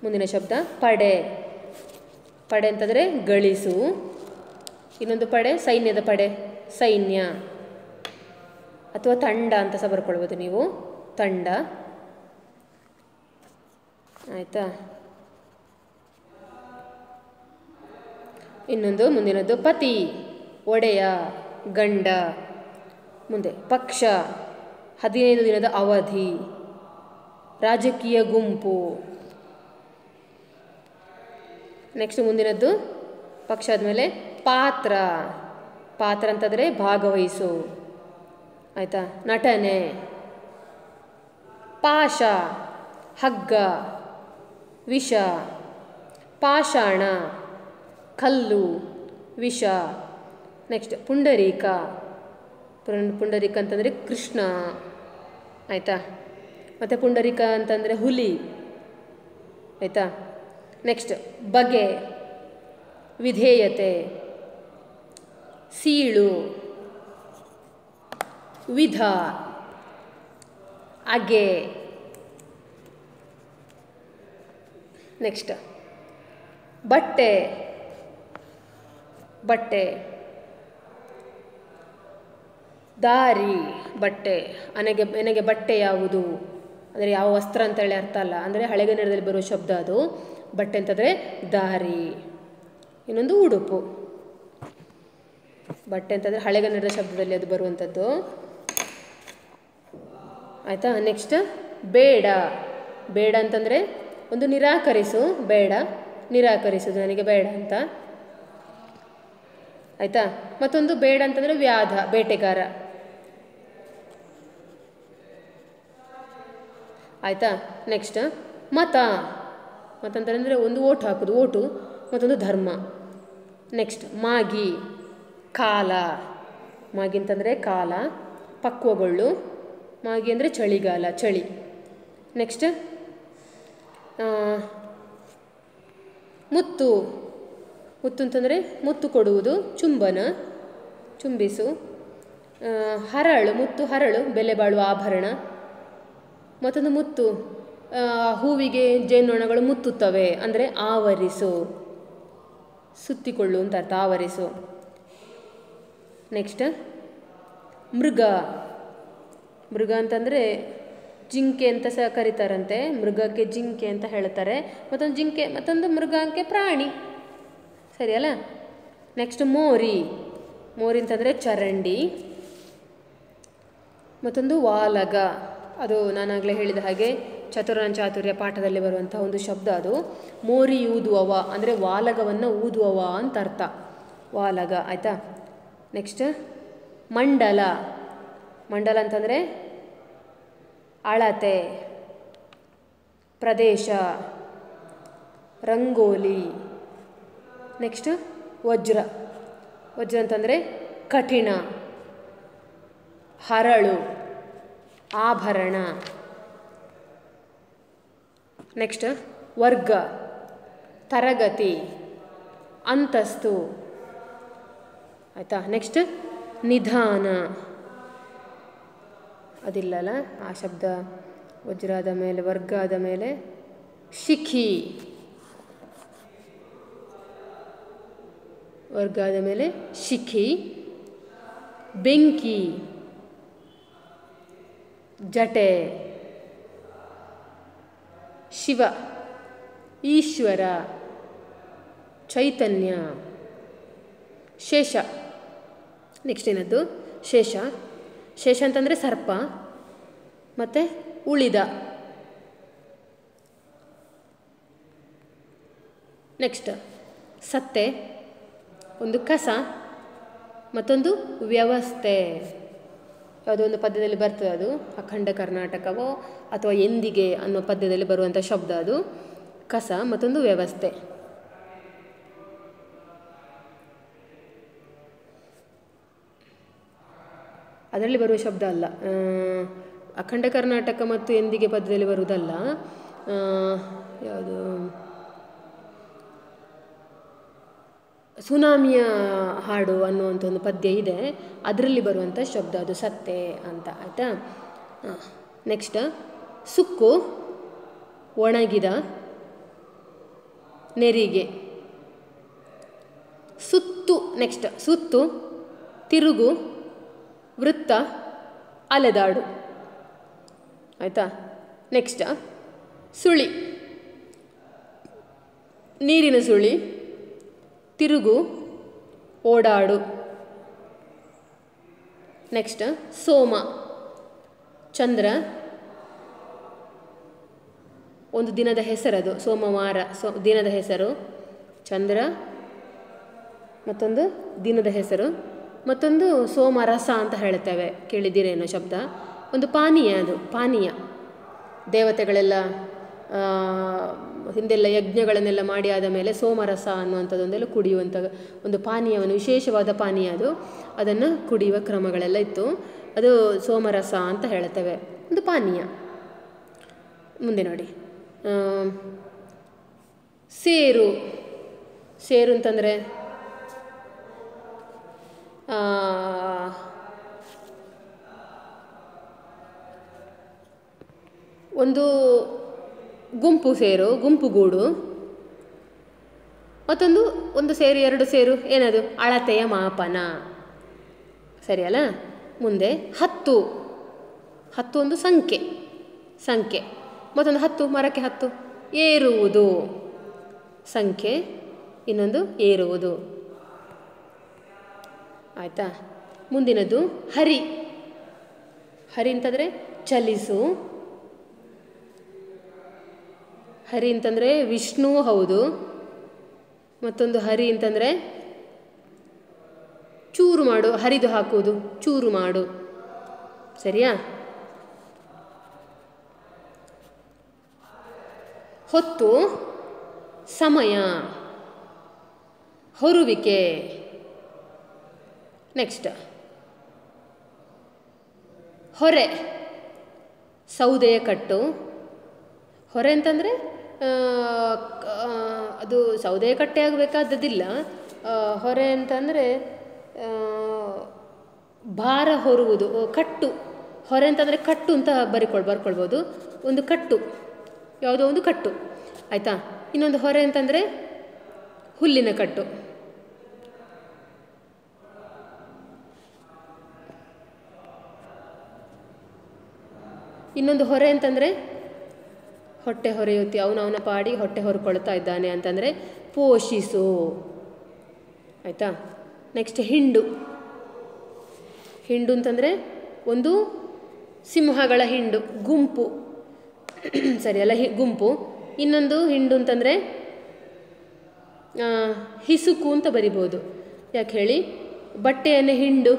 ಮುಂದಿನ ಶಬ್ದ ಪಡೆ. ಪಡೆ ಅಂತಂದರೆ ಗಳಿಸು. ಇನ್ನೊಂದು ಪಡೆ ಸೈನ್ಯದ ಪಡೆ, ಸೈನ್ಯ ಅಥವಾ ತಂಡ ಅಂತ ಸಹ ಬರ್ಕೊಳ್ಬೋದು ನೀವು, ತಂಡ. ಆಯಿತಾ? ಇನ್ನೊಂದು ಮುಂದಿನದ್ದು ಪತಿ, ಒಡೆಯ, ಗಂಡ. ಮುಂದೆ ಪಕ್ಷ, 15 ದಿನದ ಅವಧಿ, ರಾಜಕೀಯ ಗುಂಪು. ನೆಕ್ಸ್ಟ್ ಮುಂದಿನದ್ದು ಪಕ್ಷ ಆದಮೇಲೆ ಪಾತ್ರ. ಪಾತ್ರ ಅಂತಂದರೆ ಭಾಗವಹಿಸು. ಆಯಿತಾ? ನಟನೆ. ಪಾಶ, ಹಗ್ಗ, ವಿಷ. ಪಾಷಾಣ, ಕಲ್ಲು, ವಿಷ. ನೆಕ್ಸ್ಟ್ ಪುಂಡರೀಕ. ಪುಂಡರೀಕ ಅಂತಂದರೆ ಕೃಷ್ಣ. ಆಯಿತಾ? ಮತ್ತು ಪುಂಡರೀಕ ಅಂತಂದರೆ ಹುಲಿ. ಆಯಿತಾ? ನೆಕ್ಸ್ಟ್ ಬಗೆ, ವಿಧೇಯತೆ, ಸೀಳು, ವಿಧ, ಅಗೆ. ನೆಕ್ಸ್ಟ್ ಬಟ್ಟೆ. ಬಟ್ಟೆ, ದಾರಿ, ಬಟ್ಟೆ. ನನಗೆ ಬಟ್ಟೆ ಯಾವುದು ಅಂದರೆ ಯಾವ ವಸ್ತ್ರ ಅಂತೇಳಿ ಅರ್ಥ ಅಲ್ಲ, ಅಂದರೆ ಹಳೆಗನ್ನಡದಲ್ಲಿ ಬರುವ ಶಬ್ದ ಅದು. ಬಟ್ಟೆ ಅಂತಂದರೆ ದಾರಿ. ಇನ್ನೊಂದು ಉಡುಪು. ಬಟ್ಟೆ ಅಂತಂದರೆ ಹಳೆಗನ್ನಡದ ಶಬ್ದದಲ್ಲಿ ಅದು ಬರುವಂಥದ್ದು. ಆಯಿತಾ? ನೆಕ್ಸ್ಟ್ ಬೇಡ. ಬೇಡ ಅಂತಂದರೆ ಒಂದು ನಿರಾಕರಿಸು, ಬೇಡ, ನಿರಾಕರಿಸುವುದು, ನನಗೆ ಬೇಡ ಅಂತ. ಆಯಿತಾ? ಮತ್ತೊಂದು ಬೇಡ ಅಂತಂದರೆ ವ್ಯಾಧ, ಬೇಟೆಗಾರ. ಆಯಿತಾ? ನೆಕ್ಸ್ಟ್ ಮತ. ಮತ ಅಂತಂದರೆ ಒಂದು ಓಟು ಹಾಕೋದು, ಓಟು. ಮತ್ತೊಂದು ಧರ್ಮ. ನೆಕ್ಸ್ಟ್ ಮಾಗಿ, ಕಾಲ. ಮಾಗಿ ಅಂತಂದರೆ ಕಾಲ, ಪಕ್ವಗೊಳ್ಳು. ಮಾಗಿ ಅಂದರೆ ಚಳಿಗಾಲ, ಚಳಿ. ನೆಕ್ಸ್ಟ್ ಮುತ್ತು. ಮುತ್ತು ಅಂತಂದರೆ ಮುತ್ತು ಕೊಡುವುದು, ಚುಂಬನ, ಚುಂಬಿಸು. ಹರಳು, ಮುತ್ತು ಹರಳು, ಬೆಲೆ ಬಾಳುವ ಆಭರಣ. ಮತ್ತೊಂದು ಮುತ್ತು, ಹೂವಿಗೆ ಜೇನ್ನೊಣಗಳು ಮುತ್ತುತ್ತವೆ ಅಂದರೆ ಆವರಿಸು, ಸುತ್ತಿಕೊಳ್ಳು ಅಂತ ಅರ್ಥ, ಆವರಿಸು. ನೆಕ್ಸ್ಟ್ ಮೃಗ. ಮೃಗ ಅಂತಂದರೆ ಜಿಂಕೆ ಅಂತ ಸಹ ಕರೀತಾರಂತೆ, ಮೃಗಕ್ಕೆ ಜಿಂಕೆ ಅಂತ ಹೇಳ್ತಾರೆ. ಮತ್ತೊಂದು ಜಿಂಕೆ, ಮತ್ತೊಂದು ಮೃಗಕ್ಕೆ ಪ್ರಾಣಿ, ಸರಿ ಅಲ್ಲ. ನೆಕ್ಸ್ಟ್ ಮೋರಿ. ಮೋರಿ ಅಂತಂದರೆ ಚರಂಡಿ. ಮತ್ತೊಂದು ವಾಲಗ, ಅದು ನಾನಾಗಲೇ ಹೇಳಿದ ಹಾಗೆ ಚಾತುರ್ಯ ಪಾಠದಲ್ಲಿ ಬರುವಂಥ ಒಂದು ಶಬ್ದ ಅದು. ಮೋರಿ ಊದುವವ ಅಂದರೆ ವಾಲಗವನ್ನು ಊದುವವ ಅಂತ ಅರ್ಥ, ವಾಲಗ, ಆಯಿತಾ. ನೆಕ್ಸ್ಟ್ ಮಂಡಲ. ಮಂಡಲ ಅಂತಂದರೆ ಅಳತೆ, ಪ್ರದೇಶ, ರಂಗೋಲಿ. ನೆಕ್ಸ್ಟ್ ವಜ್ರ. ವಜ್ರ ಅಂತಂದರೆ ಕಠಿಣ, ಹರಳು, ಆಭರಣ. ನೆಕ್ಸ್ಟ್ ವರ್ಗ, ತರಗತಿ, ಅಂತಸ್ತು, ಆಯಿತಾ. ನೆಕ್ಸ್ಟ್ ನಿಧಾನ, ಅದಿಲ್ಲಲ್ಲ ಆ ಶಬ್ದ. ವಜ್ರ ಆದ ಮೇಲೆ ವರ್ಗ ಆದ ಮೇಲೆ ಶಿಖಿ, ವರ್ಗ ಆದ ಮೇಲೆ ಶಿಖಿ. ಬೆಂಕಿ, ಜಟೆ, ಶಿವ, ಈಶ್ವರ, ಚೈತನ್ಯ, ಶೇಷ. ನೆಕ್ಸ್ಟ್ ಏನದ್ದು ಶೇಷ. ಶೇಷ ಅಂತಂದರೆ ಸರ್ಪ, ಮತ್ತು ಉಳಿದ. ನೆಕ್ಸ್ಟ್ ಸತ್ತೆ, ಒಂದು ಕಸ, ಮತ್ತೊಂದು ವ್ಯವಸ್ಥೆ. ಯಾವುದೋ ಒಂದು ಪದ್ಯದಲ್ಲಿ ಬರ್ತದೆ ಅದು, ಅಖಂಡ ಕರ್ನಾಟಕವೋ ಅಥವಾ ಎಂದಿಗೆ ಅನ್ನೋ ಪದ್ಯದಲ್ಲಿ ಬರುವಂಥ ಶಬ್ದ ಅದು. ಕಸ ಮತ್ತೊಂದು ವ್ಯವಸ್ಥೆ. ಅದರಲ್ಲಿ ಬರುವ ಶಬ್ದ ಅಲ್ಲ, ಅಖಂಡ ಕರ್ನಾಟಕ ಮತ್ತು ಎಂದಿಗೆ ಪದ್ಯದಲ್ಲಿ ಬರುವುದಲ್ಲ. ಯಾವುದು, ಸುನಾಮಿಯ ಹಾಡು ಅನ್ನುವಂಥ ಒಂದು ಪದ್ಯ ಇದೆ, ಅದರಲ್ಲಿ ಬರುವಂಥ ಶಬ್ದ ಅದು ಸತ್ತೆ ಅಂತ, ಆಯಿತಾ. ನೆಕ್ಸ್ಟ್ ಸುಕ್ಕು, ಒಣಗಿದ, ನೆರಿಗೆ. ಸುತ್ತು. ನೆಕ್ಸ್ಟ್ ಸುತ್ತು, ತಿರುಗು, ವೃತ್ತ, ಅಲೆದಾಡು, ಆಯಿತಾ. ನೆಕ್ಸ್ಟ್ ಸುಳಿ, ನೀರಿನ ಸುಳಿ, ತಿರುಗು, ಓಡಾಡು. ನೆಕ್ಸ್ಟ್ ಸೋಮ, ಚಂದ್ರ, ಒಂದು ದಿನದ ಹೆಸರದು, ಸೋಮವಾರ ದಿನದ ಹೆಸರು, ಚಂದ್ರ ಮತ್ತೊಂದು ದಿನದ ಹೆಸರು. ಮತ್ತೊಂದು ಸೋಮರಸ ಅಂತ ಹೇಳ್ತೇವೆ, ಕೇಳಿದ್ದೀರೇನೋ ಶಬ್ದ. ಒಂದು ಪಾನೀಯ, ಅದು ಪಾನೀಯ. ದೇವತೆಗಳೆಲ್ಲ ಹಿಂದೆಲ್ಲ ಯಜ್ಞಗಳನ್ನೆಲ್ಲ ಮಾಡಿ ಆದ ಮೇಲೆ ಸೋಮರಸ ಅನ್ನುವಂಥದ್ದೊಂದೆಲ್ಲ ಕುಡಿಯುವಂಥ ಒಂದು ಪಾನೀಯವನ್ನು, ವಿಶೇಷವಾದ ಪಾನೀಯ ಅದು. ಅದನ್ನು ಕುಡಿಯುವ ಕ್ರಮಗಳೆಲ್ಲ ಇತ್ತು, ಅದು ಸೋಮರಸ ಅಂತ ಹೇಳ್ತೇವೆ, ಒಂದು ಪಾನೀಯ. ಮುಂದೆ ನೋಡಿ, ಸೇರು. ಸೇರು ಅಂತಂದರೆ ಒಂದು ಗುಂಪು ಸೇರು, ಗುಂಪುಗೂಡು. ಮತ್ತೊಂದು ಒಂದು ಸೇರು, ಎರಡು ಸೇರು, ಏನದು, ಅಳತೆಯ ಮಾಪನ, ಸರಿ ಅಲ್ಲ. ಮುಂದೆ ಹತ್ತು. ಹತ್ತು ಒಂದು ಸಂಖ್ಯೆ, ಸಂಖ್ಯೆ. ಮತ್ತೊಂದು ಹತ್ತು, ಮರಕ್ಕೆ ಹತ್ತು, ಏರುವುದು, ಸಂಖ್ಯೆ. ಇನ್ನೊಂದು ಏರುವುದು, ಆಯಿತಾ. ಮುಂದಿನದು ಹರಿ. ಹರಿ ಅಂತಂದರೆ ಚಲಿಸು. ಹರಿ ಅಂತಂದರೆ ವಿಷ್ಣು ಹೌದು. ಮತ್ತೊಂದು ಹರಿ ಅಂತಂದರೆ ಚೂರು ಮಾಡು, ಹರಿದು ಹಾಕುವುದು, ಚೂರು ಮಾಡು, ಸರಿಯಾ. ಹೊತ್ತು, ಸಮಯ, ಹೊರುವಿಕೆ. ನೆಕ್ಸ್ಟ್ ಹೊರೆ, ಸೌದೆಯ ಕಟ್ಟು. ಹೊರೆ ಅಂತಂದರೆ ಅದು ಸೌದೆಯ ಕಟ್ಟೆ ಆಗಬೇಕಾದದ್ದಿಲ್ಲ. ಹೊರೆ ಅಂತಂದರೆ ಭಾರ ಹೊರುವುದು, ಕಟ್ಟು. ಹೊರೆ ಅಂತಂದರೆ ಕಟ್ಟು ಅಂತ ಬರ್ಕೊಳ್ಬೋದು, ಒಂದು ಕಟ್ಟು, ಯಾವುದೋ ಒಂದು ಕಟ್ಟು, ಆಯಿತಾ. ಇನ್ನೊಂದು ಹೊರೆ ಅಂತಂದರೆ ಹುಲ್ಲಿನ ಕಟ್ಟು. ಇನ್ನೊಂದು ಹೊರೆ ಅಂತಂದರೆ ಹೊಟ್ಟೆ ಹೊರೆಯುತ್ತಿ, ಅವನ ಪಾಡಿ ಹೊಟ್ಟೆ ಹೊರ್ಕೊಳ್ತಾ ಇದ್ದಾನೆ ಅಂತಂದರೆ ಪೋಷಿಸು. ಆಯಿತಾ? ನೆಕ್ಸ್ಟ್ ಹಿಂಡು. ಹಿಂಡು ಅಂತಂದರೆ ಒಂದು ಸಿಂಹಗಳ ಹಿಂಡು, ಗುಂಪು, ಸರಿ ಅಲ್ಲ, ಗುಂಪು. ಇನ್ನೊಂದು ಹಿಂಡು ಅಂತಂದರೆ ಹಿಸುಕು ಅಂತ ಬರಿಬೋದು. ಯಾಕೆ ಹೇಳಿ? ಬಟ್ಟೆಯನ್ನು ಹಿಂಡು,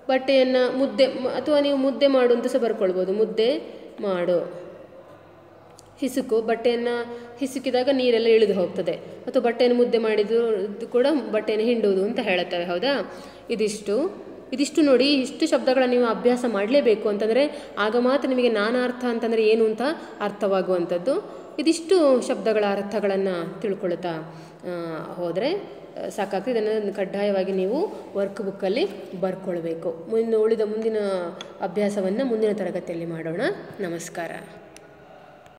ಬಟ್ಟೆಯನ್ನು ಮುದ್ದೆ, ಅಥವಾ ನೀವು ಮುದ್ದೆ ಮಾಡು ಅಂತ ಸಹ ಬರ್ಕೊಳ್ಬೋದು, ಮುದ್ದೆ ಮಾಡು. ಹಿಸುಕು, ಬಟ್ಟೆಯನ್ನು ಹಿಸುಕಿದಾಗ ನೀರೆಲ್ಲ ಇಳಿದು ಹೋಗ್ತದೆ, ಅಥವಾ ಬಟ್ಟೆಯನ್ನು ಮುದ್ದೆ ಮಾಡಿದ್ದು ಕೂಡ ಬಟ್ಟೆಯನ್ನು ಹಿಂಡುವುದು ಅಂತ ಹೇಳುತ್ತವೆ. ಹೌದಾ? ಇದಿಷ್ಟು ನೋಡಿ, ಇಷ್ಟು ಶಬ್ದಗಳನ್ನು ನೀವು ಅಭ್ಯಾಸ ಮಾಡಲೇಬೇಕು. ಅಂತಂದರೆ ಆಗ ಮಾತ್ರ ನಿಮಗೆ ನಾನಾರ್ಥ ಅಂತಂದರೆ ಏನು ಅಂತ ಅರ್ಥವಾಗುವಂಥದ್ದು. ಇದಿಷ್ಟು ಶಬ್ದಗಳ ಅರ್ಥಗಳನ್ನು ತಿಳ್ಕೊಳ್ತಾ ಹೋದರೆ ಸಾಕಾಗ್ತದೆ. ಇದನ್ನು ಕಡ್ಡಾಯವಾಗಿ ನೀವು ವರ್ಕ್ ಬುಕ್ಕಲ್ಲಿ ಬರ್ಕೊಳ್ಬೇಕು. ಮುಂದಿನ ಅಭ್ಯಾಸವನ್ನು ಮುಂದಿನ ತರಗತಿಯಲ್ಲಿ ಮಾಡೋಣ. ನಮಸ್ಕಾರ.